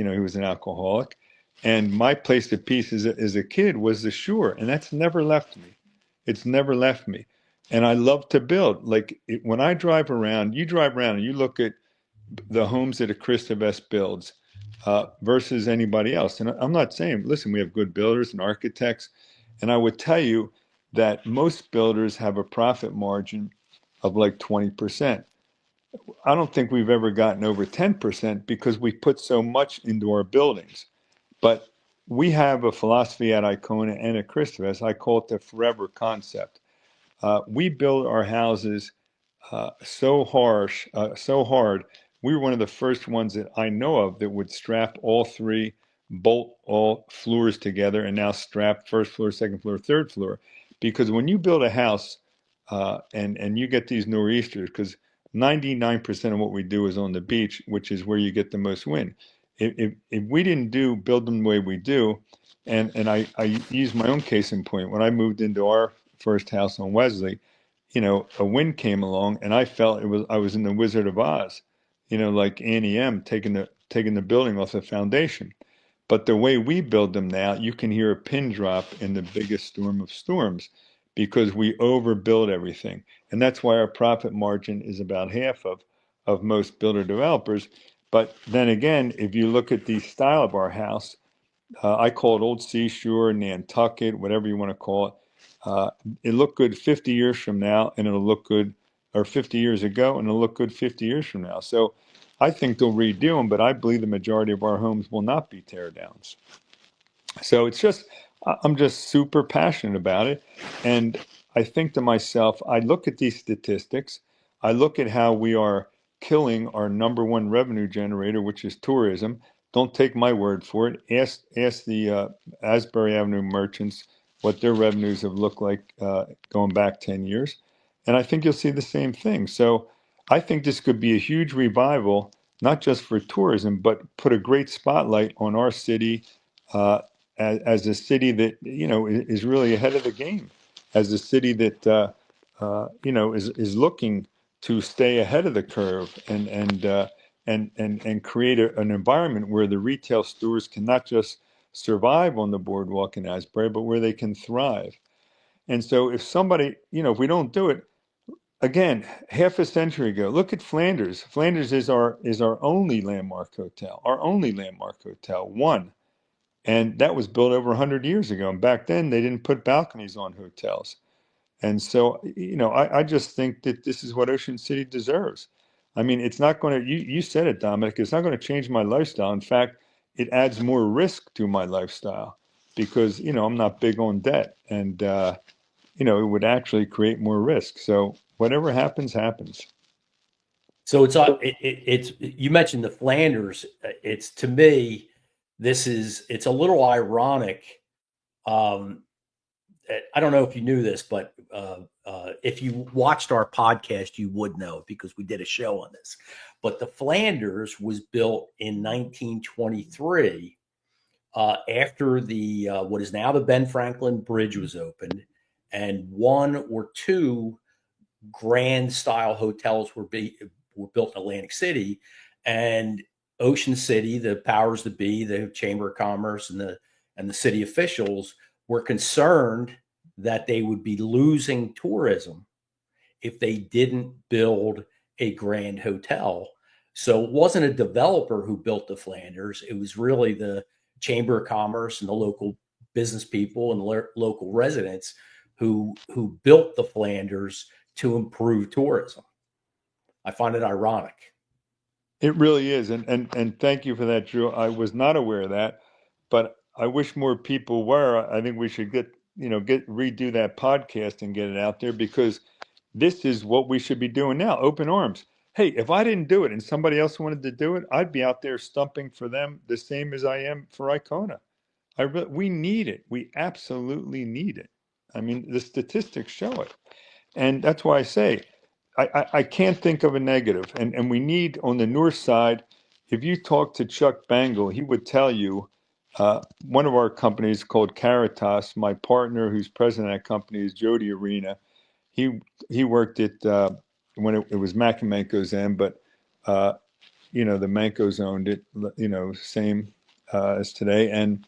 was an alcoholic, and my place of peace as a kid was the shore, and that's never left me. It's never left me. And I love to build. When I drive around, you drive around and you look at the homes that a Christovest builds versus anybody else. And I'm not saying, listen, we have good builders and architects. And I would tell you that most builders have a profit margin of like 20%. I don't think we've ever gotten over 10% because we put so much into our buildings. But we have a philosophy at Icona and at Christovest. I call it the forever concept. We build our houses so hard. We were one of the first ones that I know of that would strap all 3, bolt all floors together, and now strap first floor, second floor, third floor. Because when you build a house and you get these nor'easters, because 99% of what we do is on the beach, which is where you get the most wind. If we didn't build them the way we do, and I use my own case in point, when I moved into our first house on Wesley, a wind came along and I felt I was in the Wizard of Oz, like Annie M taking the building off the foundation. But the way we build them now, you can hear a pin drop in the biggest storm of storms because we overbuild everything. And that's why our profit margin is about half of most builder developers. But then again, if you look at the style of our house, I call it Old Seashore, Nantucket, whatever you want to call it. Uh, it looked good 50 years from now, and it'll look good, or 50 years ago, and it'll look good 50 years from now. So I think they'll redo them, but I believe the majority of our homes will not be tear downs. So it's just, I'm just super passionate about it. And I think to myself, I look at these statistics, I look at how we are killing our number one revenue generator, which is tourism. Don't take my word for it. Ask the Asbury Avenue merchants what their revenues have looked like going back 10 years. And I think you'll see the same thing. So I think this could be a huge revival, not just for tourism, but put a great spotlight on our city, uh, as a city that is really ahead of the game, as a city that is looking to stay ahead of the curve and create an environment where the retail stores can not just survive on the boardwalk in Asbury, but where they can thrive. And so if somebody, if we don't do it, again, half a century ago, look at Flanders. Flanders is our only landmark hotel, one. And that was built over 100 years ago. And back then, they didn't put balconies on hotels. And so, I just think that this is what Ocean City deserves. I mean, it's not going to, you said it, Dominic, it's not going to change my lifestyle. In fact, it adds more risk to my lifestyle because, I'm not big on debt. And, it would actually create more risk. So whatever happens, happens. So it's you mentioned the Flanders. It's to me, it's a little ironic. Um, I don't know if you knew this, but if you watched our podcast, you would know because we did a show on this. But the Flanders was built in 1923 after the what is now the Ben Franklin Bridge was opened, and one or two grand style hotels were built in Atlantic City, and Ocean City, the powers that be, the Chamber of Commerce and the city officials were concerned that they would be losing tourism if they didn't build a grand hotel. So it wasn't a developer who built the Flanders. It was really the Chamber of Commerce and the local business people and local residents who built the Flanders to improve tourism. I find it ironic. It really is. And thank you for that, Drew. I was not aware of that, but I wish more people were. I think we should redo that podcast and get it out there because this is what we should be doing now. Open arms. Hey, if I didn't do it and somebody else wanted to do it, I'd be out there stumping for them the same as I am for Icona. We need it. We absolutely need it. I mean, the statistics show it. And that's why I say I can't think of a negative. And we need on the north side, if you talk to Chuck Bangle, he would tell you one of our companies called Caritas, my partner who's president of that company is Jody Arena. He worked at when it was Mac and Manco's end, but the Mancos owned it, same as today. And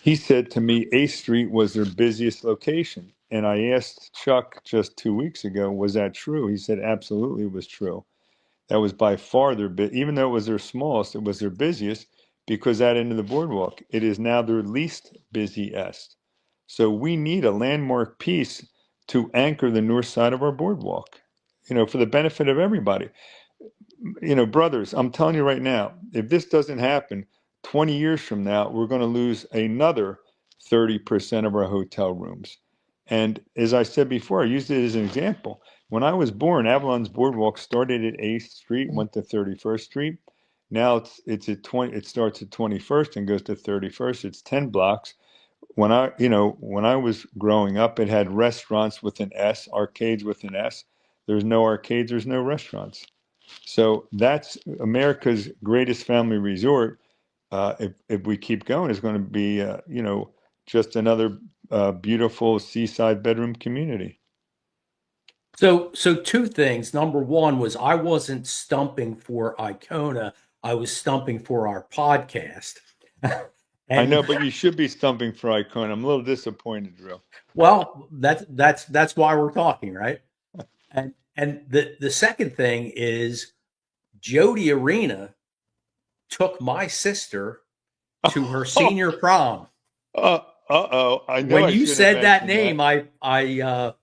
he said to me, 8th Street was their busiest location. And I asked Chuck just 2 weeks ago, was that true? He said, absolutely, it was true. That was by far even though it was their smallest, it was their busiest because that end of the boardwalk, it is now their least busiest. So we need a landmark piece to anchor the north side of our boardwalk, for the benefit of everybody. Brothers, I'm telling you right now, if this doesn't happen, 20 years from now, we're going to lose another 30% of our hotel rooms. And as I said before, I used it as an example. When I was born, Avalon's Boardwalk started at 8th Street, went to 31st Street. Now it's at 20. It starts at 21st and goes to 31st. It's 10 blocks. When I was growing up, it had restaurants with an S, arcades with an S. There's no arcades. There's no restaurants. So that's America's greatest family resort. If we keep going, is going to be just another beautiful seaside bedroom community. So two things. Number one was I wasn't stumping for Icona. I was stumping for our podcast. I know, but you should be stumping for Icona. I'm a little disappointed, Drew. Well, that's why we're talking, right? And the second thing is Jody Arena took my sister to her senior prom. Uh-oh. I know When I you shouldn't have said that mentioned that. name,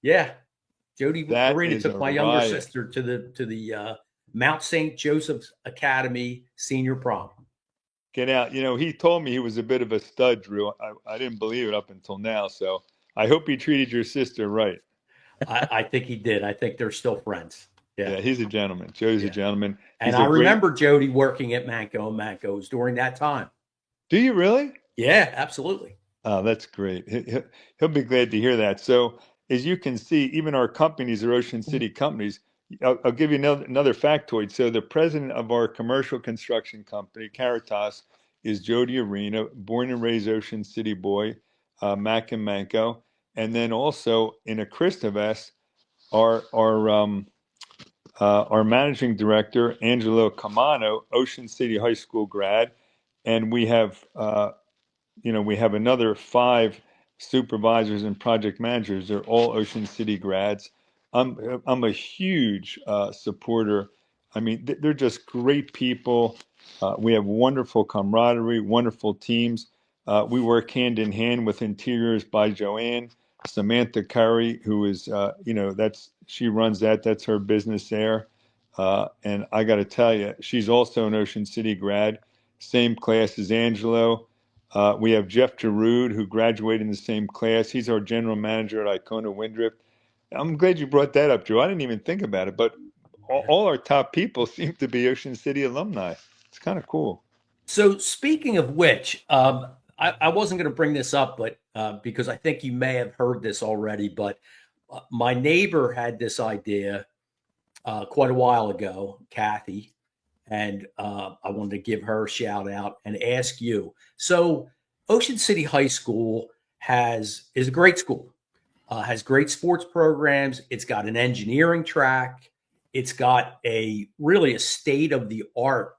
yeah, Jody That Arena is a took my younger riot. sister to the Mount St. Joseph's Academy senior prom. Get out. He told me he was a bit of a stud, Drew. I didn't believe it up until now. So I hope he treated your sister right. I think he did. I think they're still friends. Yeah, Yeah, he's a gentleman. Joe's a yeah. gentleman. And He's I a great. remember Jody working at Manco and Manco's during that time. Do you really? Yeah, absolutely. Oh, that's great. He'll be glad to hear that. So, as you can see, even our companies are Ocean City companies. I'll give you another factoid. So, the president of our commercial construction company, Caritas, is Jody Arena, born and raised Ocean City boy, Mac and Manco. And then also in a Christovess, our managing director, Angelo Camano, Ocean City High School grad. And we have another 5 supervisors and project managers. They're all Ocean City grads. I'm a huge supporter. I mean, they're just great people. We have wonderful camaraderie, wonderful teams. We work hand in hand with Interiors by Joanne, Samantha Curry, who is, she runs that. That's her business there. And I got to tell you, she's also an Ocean City grad, same class as Angelo. We have Jeff Giroud, who graduated in the same class. He's our general manager at Icona Windrift. I'm glad you brought that up, Drew. I didn't even think about it, but all our top people seem to be Ocean City alumni. It's kind of cool. So speaking of which, I wasn't going to bring this up, but because I think you may have heard this already, but my neighbor had this idea quite a while ago, Kathy, and I wanted to give her a shout out and ask you. So Ocean City High School is a great school, has great sports programs. It's got an engineering track. It's got a state of the art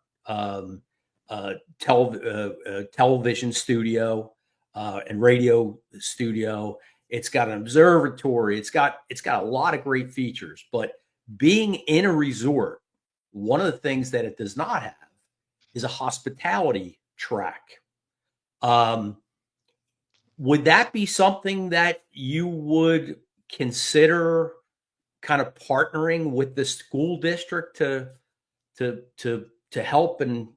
television studio and radio studio. It's got an observatory. It's got a lot of great features. But being in a resort, one of the things that it does not have is a hospitality track. Would that be something that you would consider kind of partnering with the school district to help and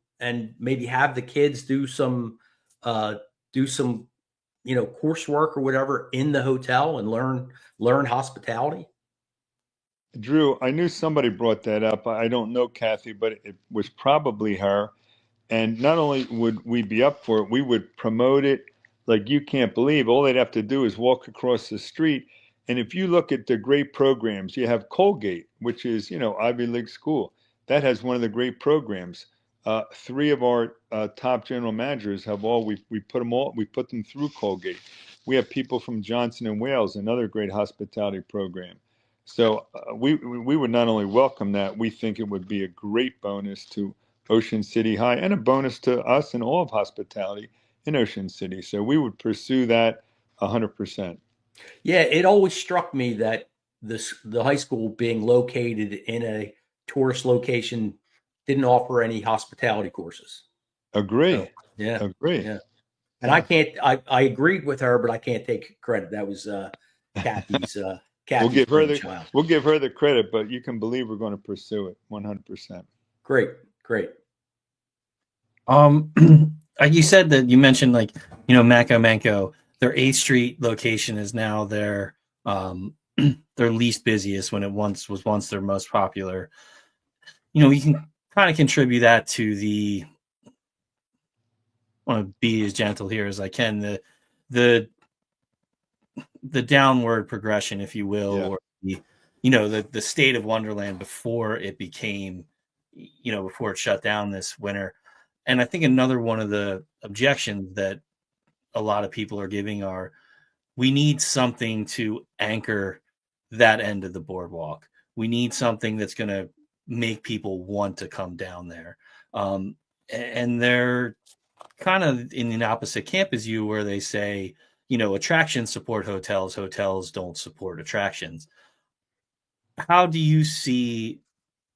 maybe have the kids do some coursework or whatever in the hotel and learn hospitality? Drew, I knew somebody brought that up. I don't know Kathy, but it was probably her. And not only would we be up for it, we would promote it like you can't believe. All they'd have to do is walk across the street. And if you look at the great programs, you have Colgate, which is, Ivy League school. That has one of the great programs. 3 of our top general managers have we put them through Colgate. We have people from Johnson and Wales, another great hospitality program. So we would not only welcome that, we think it would be a great bonus to Ocean City High and a bonus to us and all of hospitality in Ocean City. So we would pursue that 100%. Yeah, it always struck me that the high school being located in a tourist location didn't offer any hospitality courses. Agree. So yeah, Agree. yeah. And I Yeah. can't. I agreed with her, but I can't take credit. That was Kathy's We'll Kathy's give her the brainchild. we'll give her the credit, but you can believe we're going to pursue it 100%. Great, great. Like you said that you mentioned Maco Manco, their 8th Street location is now their least busiest when it was once their most popular. You can kind of contribute that to the, I want to be as gentle here as I can, the downward progression, if you will, Yeah. or the state of Wonderland before it became, before it shut down this winter. And I think another one of the objections that a lot of people are giving are, we need something to anchor that end of the boardwalk. We need something that's going to make people want to come down there. And they're kind of in the opposite camp as you, where they say, attractions support hotels, hotels don't support attractions. How do you see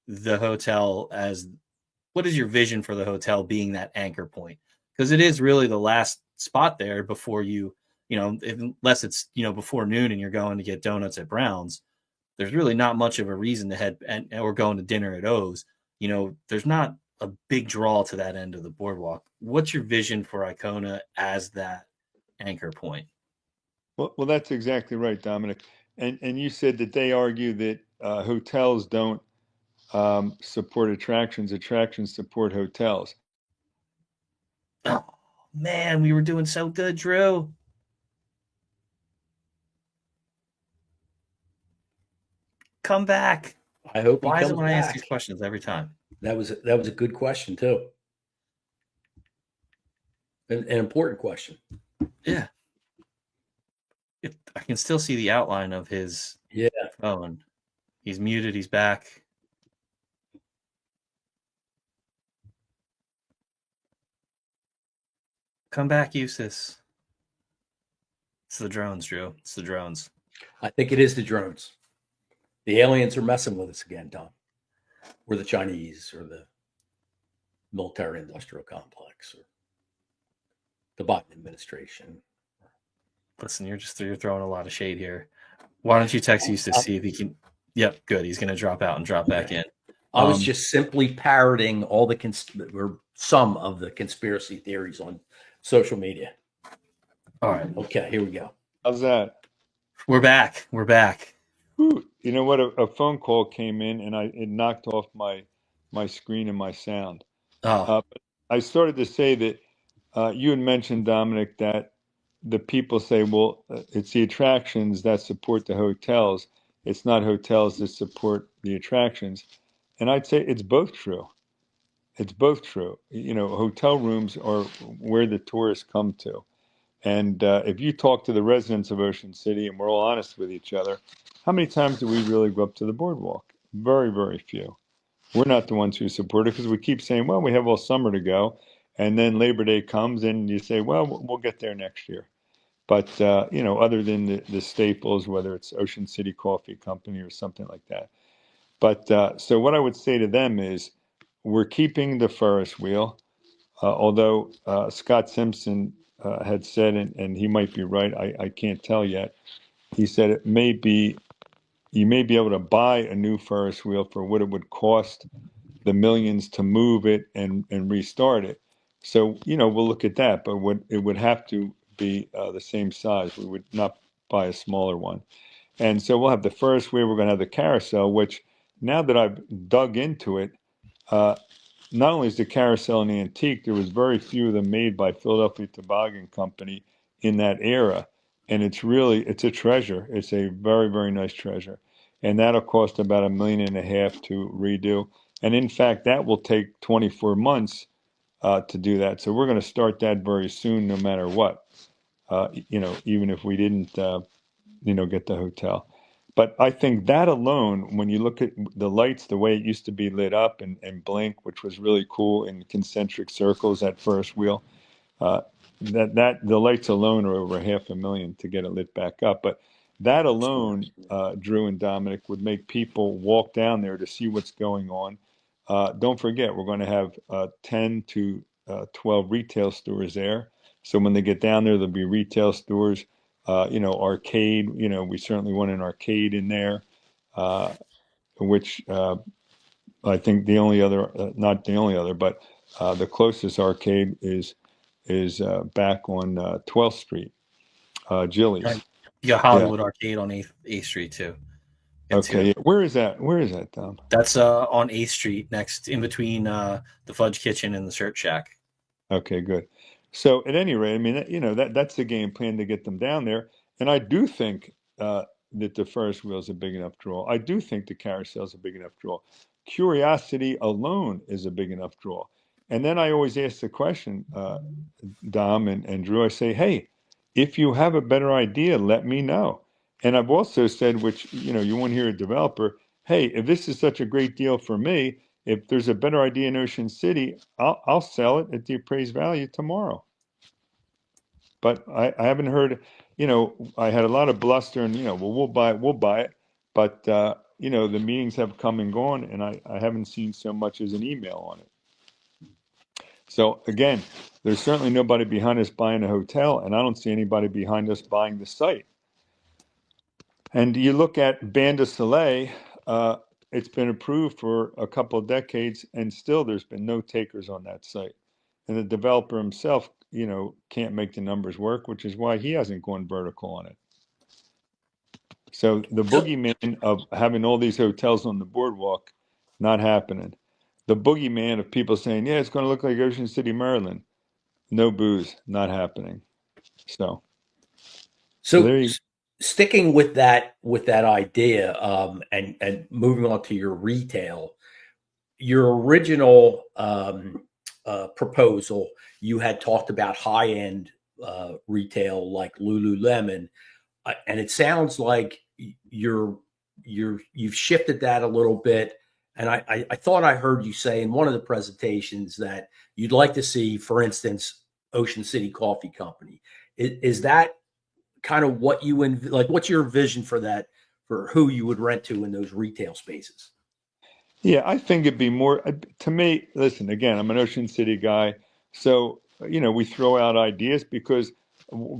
the hotel what is your vision for the hotel being that anchor point? Because it is really the last spot there before unless it's before noon and you're going to get donuts at Brown's. There's really not much of a reason to head and we're going to dinner at O's. There's not a big draw to that end of the boardwalk. What's your vision for Icona as that anchor point? Well, that's exactly right, Dominic. And you said that they argue that hotels don't support attractions. Attractions support hotels. Oh man, we were doing so good, Drew. Come back. I hope he Why is it comes when I ask back. these questions every time? That was a good question too, an important question. Yeah. I can still see the outline of his phone. He's muted. He's back. Come back, Eustace. It's the drones, Drew. It's the drones. I think it is the drones. The aliens are messing with us again, Tom. Or the Chinese, or the military-industrial complex, or the Biden administration. Listen, you're throwing a lot of shade here. Why don't you text Eustace, see if he can? Yep, good. He's going to drop out and drop back in. I was just simply parroting all or some of the conspiracy theories on social media. All right. Okay, here we go. How's that? We're back. We're back. Whew. You know what? A phone call came in, and it knocked off my screen and my sound. Oh, But I started to say that you had mentioned, Dominic, that the people say, well, it's the attractions that support the hotels. It's not hotels that support the attractions. And I'd say it's both true. It's both true. Hotel rooms are where the tourists come to. And if you talk to the residents of Ocean City, and we're all honest with each other, how many times do we really go up to the boardwalk? Very, very few. We're not the ones who support it because we keep saying, well, we have all summer to go. And then Labor Day comes and you say, well, we'll get there next year. But, other than the staples, whether it's Ocean City Coffee Company or something like that. But so what I would say to them is we're keeping the Ferris wheel, although Scott Simpson had said, and he might be right, I can't tell yet. He said you may be able to buy a new Ferris wheel for what it would cost the millions to move it and restart it. So, we'll look at that, but it would have to be the same size. We would not buy a smaller one. And so we'll have the Ferris wheel, we're going to have the carousel, which now that I've dug into it, not only is the carousel an antique, there was very few of them made by Philadelphia Toboggan Company in that era. And it's a treasure. It's a very, very nice treasure. And that'll cost about $1.5 million to redo. And in fact, that will take 24 months to do that. So we're going to start that very soon, no matter what, even if we didn't, get the hotel. But I think that alone, when you look at the lights, the way it used to be lit up and blink, which was really cool in concentric circles, that first wheel, that the lights alone are over $500,000 to get it lit back up. But that alone, Drew and Dominic, would make people walk down there to see what's going on. Don't forget, we're going to have 10 to 12 retail stores there. So when they get down there, there'll be retail stores, arcade. We certainly want an arcade in there, which I think the only other, not the only other, but the closest arcade is back on 12th Street, Jilly's. right. You got Hollywood Arcade on 8th Street too. Okay, where is that? Where is that, Tom? That's on 8th Street, in between the Fudge Kitchen and the Shirt Shack. Okay, good. So at any rate, I mean, that's the game plan to get them down there. And I do think that the Ferris wheel is a big enough draw. I do think the carousel is a big enough draw. Curiosity alone is a big enough draw. And then I always ask the question, Dom and Drew, I say, hey, if you have a better idea, let me know. And I've also said, which, you won't hear a developer, hey, if this is such a great deal for me, if there's a better idea in Ocean City, I'll sell it at the appraised value tomorrow. But I haven't heard, I had a lot of bluster and, well, we'll buy it. But, the meetings have come and gone, and I haven't seen so much as an email on it. So again, There's certainly nobody behind us buying a hotel, and I don't see anybody behind us buying the site. And you look at Bain de Soleil, it's been approved for a couple of decades, and still there's been no takers on that site. And the developer himself, can't make the numbers work, which is why he hasn't gone vertical on it. So the So, boogeyman of having all these hotels on the boardwalk, not happening. The boogeyman of people saying, yeah, it's going to look like Ocean City, Maryland. No booze, not happening. So so there you sticking with that idea, and moving on to your retail, your original proposal, you had talked about high end retail like Lululemon, and it sounds like you've shifted that a little bit. And I thought I heard you say in one of the presentations that you'd like to see, for instance, Ocean City Coffee Company. Is that kind of what you like? What's your vision for that? For who you would rent to in those retail spaces? Yeah, I think it'd be more to me. Listen, again, I'm an Ocean City guy, so we throw out ideas because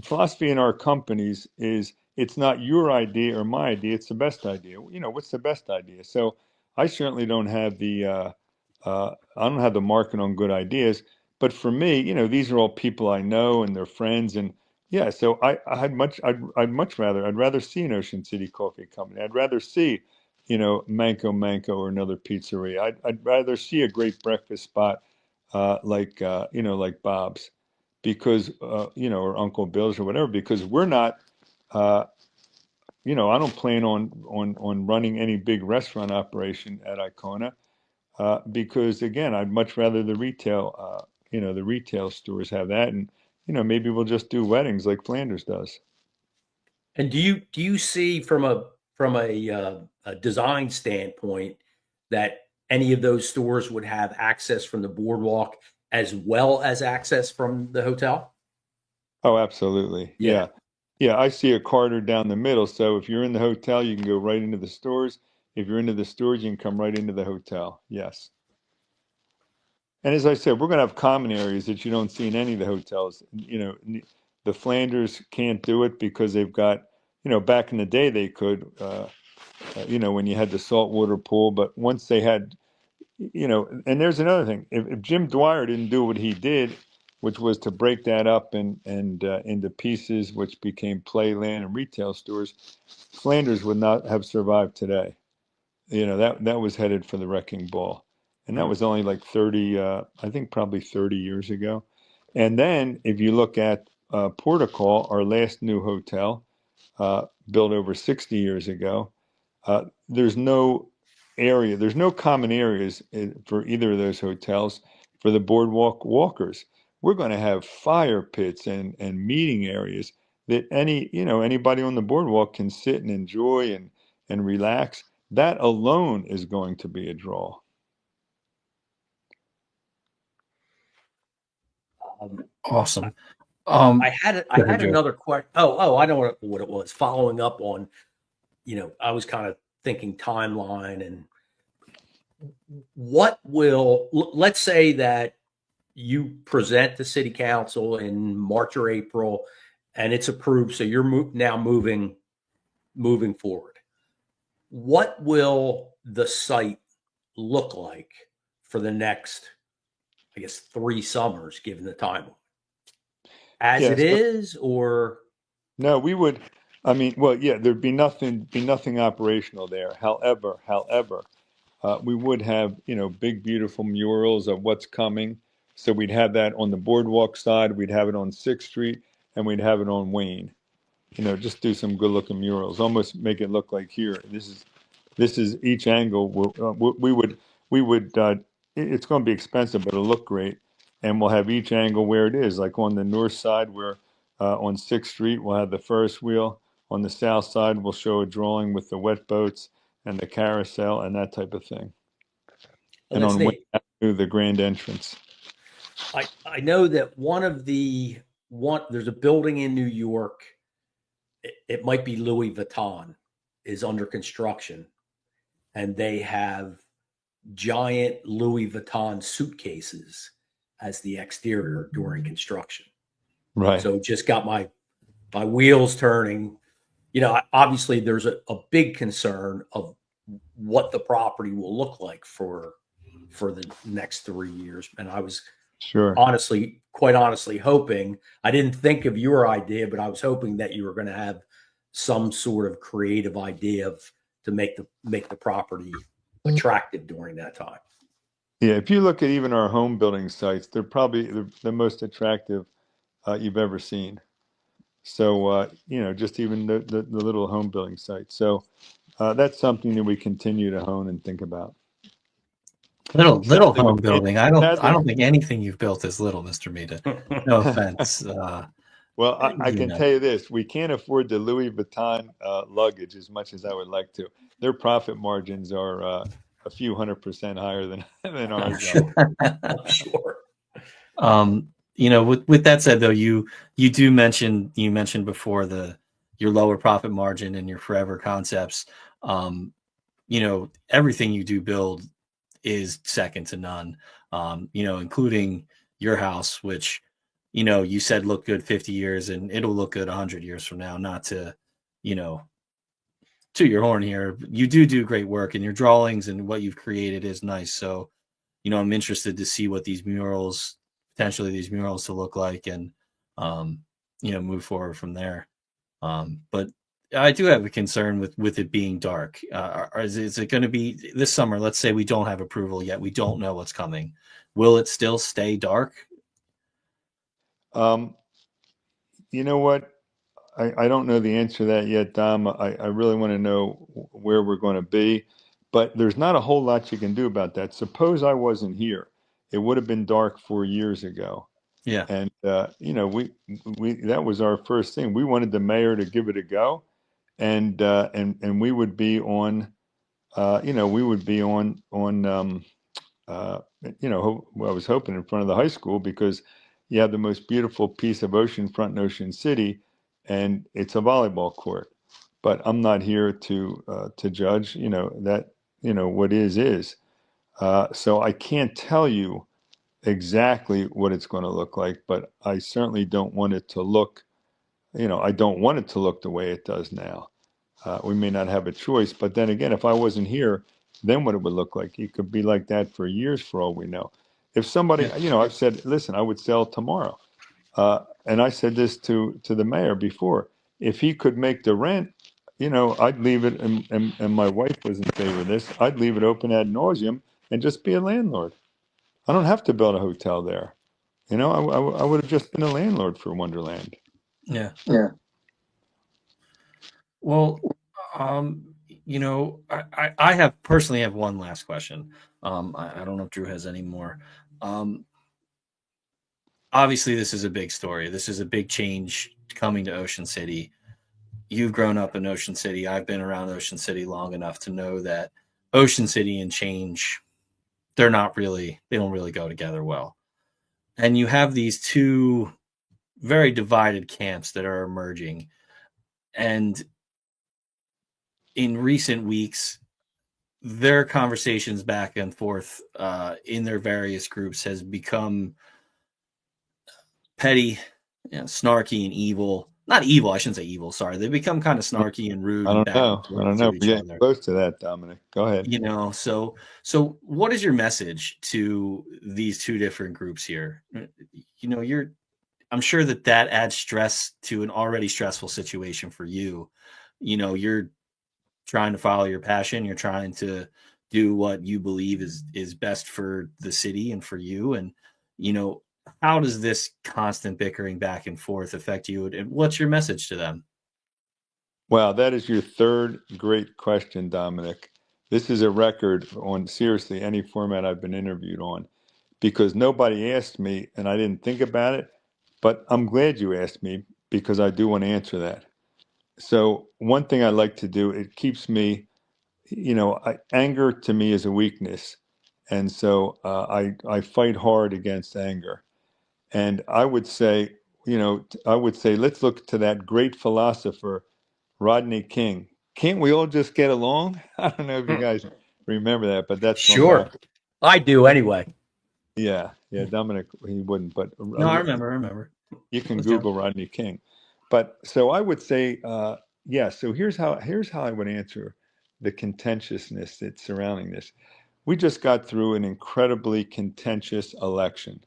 philosophy in our companies is it's not your idea or my idea; it's the best idea. What's the best idea? So I certainly don't have I don't have the market on good ideas, but for me, these are all people I know and they're friends, and yeah. So I'd rather see an Ocean City Coffee Company. I'd rather see Manco or another pizzeria. I'd rather see a great breakfast spot, like Bob's, because or Uncle Bill's or whatever. Because we're not, uh, I don't plan on running any big restaurant operation at Icona, because again, I'd much rather the retail stores have that, and maybe we'll just do weddings like Flanders does. And do you see from a design standpoint that any of those stores would have access from the boardwalk as well as access from the hotel? Oh, absolutely. Yeah. Yeah. Yeah, I see a corridor down the middle. So if you're in the hotel, you can go right into the stores. If you're into the stores, you can come right into the hotel. Yes. And as I said, we're going to have common areas that you don't see in any of the hotels. The Flanders can't do it because they've got, back in the day they could, when you had the saltwater pool. But once they had and there's another thing. If Jim Dwyer didn't do what he did, which was to break that up and into pieces, which became Playland and retail stores, Flanders would not have survived today. That was headed for the wrecking ball, and that Hmm. was only like 30, I think probably 30 years ago. And then if you look at Portical, our last new hotel, built over 60 years ago, there's no there's no common areas for either of those hotels for the boardwalk walkers. We're going to have fire pits and meeting areas that anybody on the boardwalk can sit and enjoy and relax. That alone is going to be a draw. Um, I, Awesome. I Go ahead, had Joe. another question. I know what it was. Following up on, I was kind of thinking timeline and let's say that you present to city council in March or April and it's approved. So you're now moving forward. What will the site look like for the next, I guess, 3 summers, given the time as Yeah. it So is, or no, we would. I mean, well, yeah, there'd be nothing operational there. However, we would have, big, beautiful murals of what's coming. So we'd have that on the boardwalk side, we'd have it on Sixth Street, and we'd have it on Wayne. Just do some good looking murals, almost make it look like here. This is each angle. We would. It's going to be expensive, but it'll look great, and we'll have each angle where it is. Like on the north side, where on Sixth Street, we'll have the Ferris wheel. On the south side, we'll show a drawing with the wet boats and the carousel and that type of thing. oh, And that's on Wayne neat. Avenue, the grand entrance. I know that there's a building in New York. It might be Louis Vuitton is under construction, and they have giant Louis Vuitton suitcases as the exterior during construction. Right. So just got my wheels turning. Obviously there's a big concern of what the property will look like for the next 3 years. And I was Sure. quite honestly hoping, I didn't think of your idea, but I was hoping that you were going to have some sort of creative idea to make the property attractive during that time. Yeah, if you look at even our home building sites, they're probably the most attractive you've ever seen. So, just even the little home building sites. So that's something that we continue to hone and think about. Little Sadly, home building. I sadly, don't think anything you've built is little, Mr. Mita. No offense. well, I You can know. tell you this: we can't afford the Louis Vuitton luggage as much as I would like to. Their profit margins are a few 100% higher than I'm ours sure. are. I'm sure. With that said, though, you mentioned before your lower profit margin and your forever concepts. Everything you do build is second to none. Including your house, which you said looked good 50 years, and it'll look good 100 years from now. Not to, to your horn here, you do great work, and your drawings and what you've created is nice. So, I'm interested to see what these murals to look like, and move forward from there. But I do have a concern with it being dark. Is it going to be this summer? Let's say we don't have approval yet. We don't know what's coming. Will it still stay dark? You know what? I don't know the answer to that yet, Dom. I really want to know where we're going to be, but there's not a whole lot you can do about that. Suppose I wasn't here, it would have been dark 4 years ago, Yeah. and we that was our first thing. We wanted the mayor to give it a go, and we would be on, we would be on I was hoping in front of the high school because you have the most beautiful piece of oceanfront in Ocean City, and it's a volleyball court. But I'm not here to judge. What is. So I can't tell you exactly what it's going to look like, but I certainly don't want it to look. I don't want it to look the way it does now. We may not have a choice, but then again, if I wasn't here, then what it would look like. It could be like that for years, for all we know. If somebody, Yeah. I've said, listen, I would sell tomorrow, and I said this to the mayor before. If he could make the rent, I'd leave it, and my wife was in favor of this. I'd leave it open ad nauseum and just be a landlord. I don't have to build a hotel there. I would have just been a landlord for Wonderland. Yeah. Yeah. Well, I have personally have one last question. I don't know if Drew has any more. Obviously, this is a big story. This is a big change coming to Ocean City. You've grown up in Ocean City. I've been around Ocean City long enough to know that Ocean City and change, they don't really go together well. And you have these two very divided camps that are emerging. And in recent weeks, their conversations back and forth in their various groups has become petty, snarky and evil. Not evil, I shouldn't say evil. Sorry, they become kind of snarky and rude I and don't back know. and I don't forth know. to We're each getting other. close to that, Dominic. Go ahead. So what is your message to these two different groups here? I'm sure that adds stress to an already stressful situation for you. You're trying to follow your passion. You're trying to do what you believe is best for the city and for you. And, how does this constant bickering back and forth affect you? And what's your message to them? Wow, that is your third great question, Dominic. This is a record on seriously any format I've been interviewed on because nobody asked me and I didn't think about it, but I'm glad you asked me because I do want to answer that. So one thing I like to do, it keeps me, anger to me is a weakness. And so I fight hard against anger. And I would say, let's look to that great philosopher, Rodney King. Can't we all just get along? I don't know if you guys remember that, but that's going Sure. back. I do anyway. Yeah, yeah, Dominic, he wouldn't, but No, I remember. you can Let's jump. Google Rodney King. But so I would say, yeah. So here's how I would answer the contentiousness that's surrounding this. We just got through an incredibly contentious election,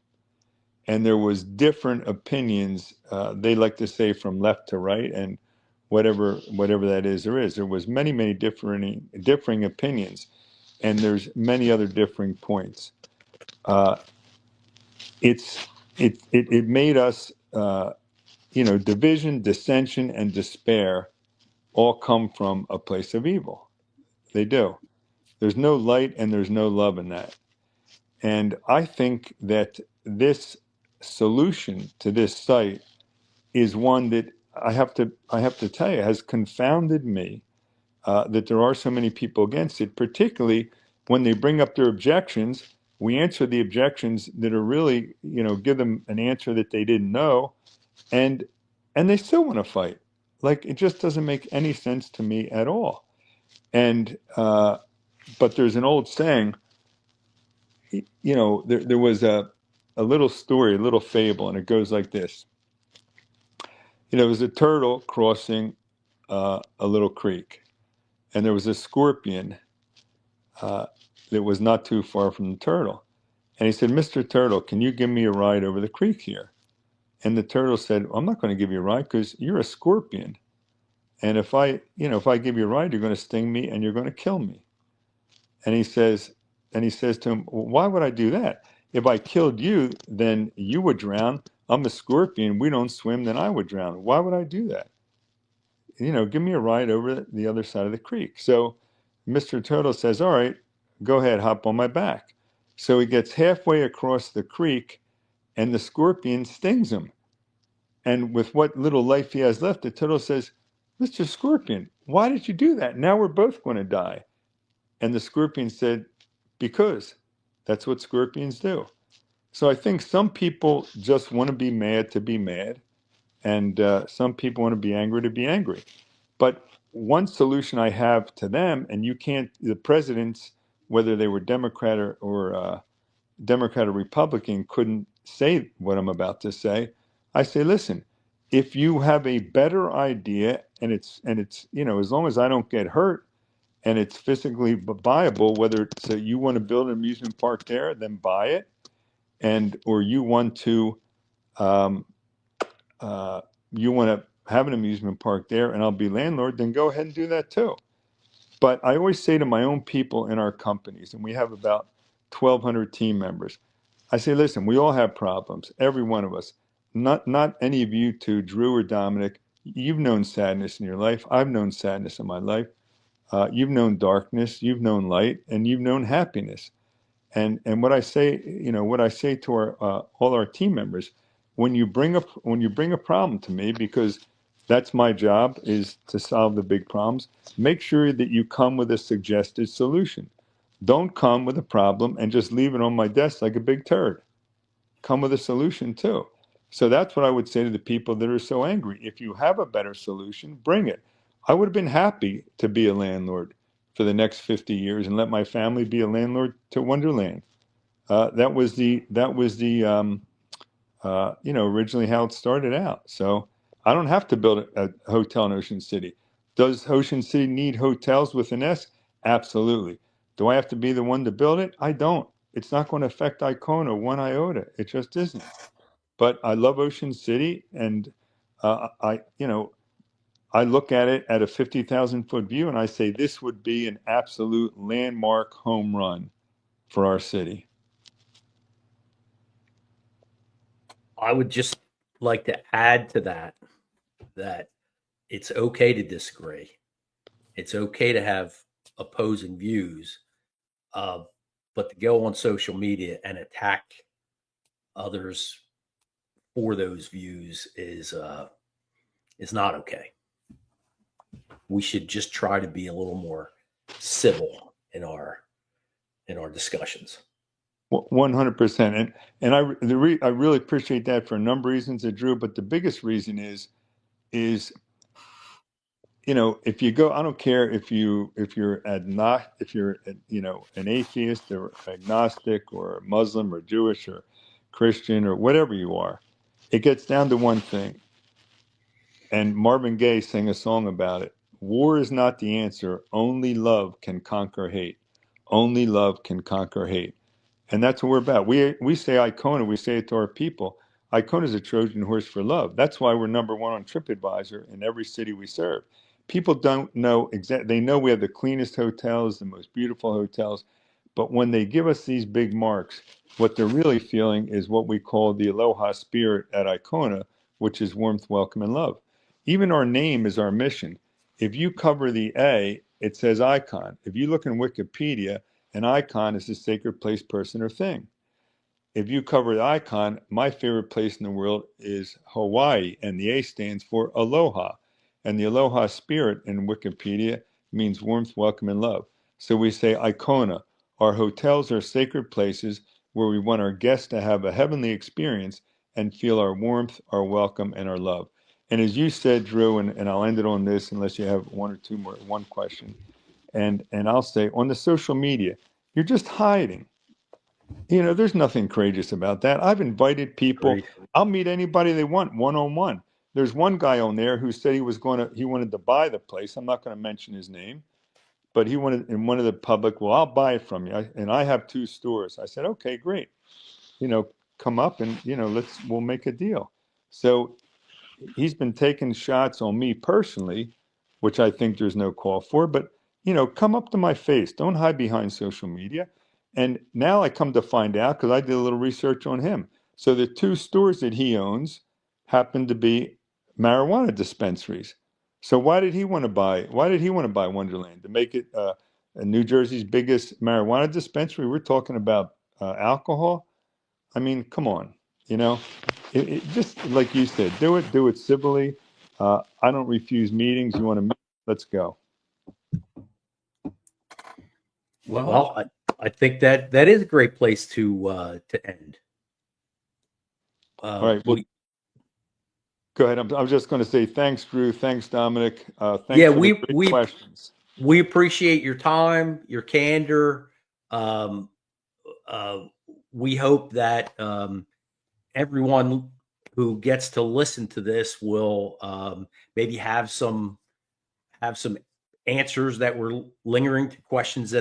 and there was different opinions. They like to say from left to right, and whatever that is, there is. There was many differing opinions, and there's many other differing points. Uh, it made us. Division, dissension, and despair all come from a place of evil. They do. There's no light and there's no love in that. And I think that this solution to this site is one that I have to tell you has confounded me. That there are so many people against it, particularly when they bring up their objections. We answer the objections that are really, give them an answer that they didn't know, and they still want to fight. Like, it just doesn't make any sense to me at all. And but there's an old saying. There was a little story, a little fable, and it goes like this. There was a turtle crossing a little creek, and there was a scorpion uh, that was not too far from the turtle. And he said, "Mr. Turtle, can you give me a ride over the creek here?" And the turtle said, "I'm not going to give you a ride because you're a scorpion. And if I give you a ride, you're going to sting me and you're going to kill me." And he says to him, "Well, why would I do that? If I killed you, then you would drown. I'm a scorpion. We don't swim, then I would drown. Why would I do that? Give me a ride over the other side of the creek." So Mr. Turtle says, "All right, go ahead, hop on my back." So he gets halfway across the creek and the scorpion stings him. And with what little life he has left, the turtle says, "Mr. Scorpion, why did you do that? Now we're both going to die." And the scorpion said, "Because that's what scorpions do." So I think some people just want to be mad to be mad, and some people want to be angry to be angry. But one solution I have to them, and the presidents, whether they were Democrat or Republican, couldn't say what I'm about to say. I say, listen, if you have a better idea, and it's as long as I don't get hurt and it's physically viable, whether it's you want to build an amusement park there, then buy it, or um, you want to have an amusement park there, and I'll be landlord, then go ahead and do that too. But I always say to my own people in our companies, and we have about 1,200 team members, I say, listen, we all have problems, every one of us. Not any of you two, Drew or Dominic. You've known sadness in your life. I've known sadness in my life. You've known darkness. You've known light, and you've known happiness. And what I say to our all our team members, when you bring a problem to me, because that's my job, is to solve the big problems. Make sure that you come with a suggested solution. Don't come with a problem and just leave it on my desk like a big turd. Come with a solution too. So that's what I would say to the people that are so angry. If you have a better solution, bring it. I would have been happy to be a landlord for the next 50 years and let my family be a landlord to Wonderland. That was the originally how it started out. So I don't have to build a hotel in Ocean City. Does Ocean City need hotels with an S? Absolutely. Do I have to be the one to build it? I don't. It's not going to affect Icona one iota. It just isn't. But I love Ocean City, and I look at it at a 50,000-foot view, and I say this would be an absolute landmark home run for our city. I would just like to add to that it's okay to disagree. It's okay to have opposing views, uh, but to go on social media and attack others for those views is not okay. We should just try to be a little more civil in our discussions. 100%. And I really appreciate that for a number of reasons, Drew. But the biggest reason is you know, if you go, I don't care if you're you know, an atheist or agnostic or Muslim or Jewish or Christian or whatever you are, it gets down to one thing. And Marvin Gaye sang a song about it. War is not the answer. Only love can conquer hate. Only love can conquer hate. And that's what we're about. We say Icona, we say it to our people. Icona is a Trojan horse for love. That's why we're number one on TripAdvisor in every city we serve. People don't know exactly, they know we have the cleanest hotels, the most beautiful hotels, but when they give us these big marks, what they're really feeling is what we call the aloha spirit at Icona, which is warmth, welcome, and love. Even our name is our mission. If you cover the A, it says icon. If you look in Wikipedia, an icon is a sacred place, person, or thing. If you cover the icon, my favorite place in the world is Hawaii, and the A stands for aloha. And the aloha spirit in Wikipedia means warmth, welcome, and love. So we say Icona. Our hotels are sacred places where we want our guests to have a heavenly experience and feel our warmth, our welcome, and our love. And as you said, Drew, and I'll end it on this unless you have one or two more, one question. And I'll say on the social media, you're just hiding. You know, there's nothing courageous about that. I've invited people. Great. I'll meet anybody they want one-on-one. There's one guy on there who said he wanted to buy the place. I'm not going to mention his name, but he wanted in one of the public, well, I'll buy it from you. And I have 2 stores. I said, okay, great. You know, come up and, you know, we'll make a deal. So he's been taking shots on me personally, which I think there's no call for, but you know, come up to my face. Don't hide behind social media. And now I come to find out because I did a little research on him. So the 2 stores that he owns happen to be marijuana dispensaries. So why did he want to buy Wonderland to make it New Jersey's biggest marijuana dispensary? We're talking about alcohol. I mean, come on, you know, it just like you said, do it civilly. I don't refuse meetings. You want to meet? Let's go. Well, I think that is a great place to end. All right. Well, go ahead. I'm just going to say thanks, Drew. Thanks, Dominic. Thanks for the great questions. We appreciate your time, your candor. We hope that everyone who gets to listen to this will maybe have some answers that were lingering to questions that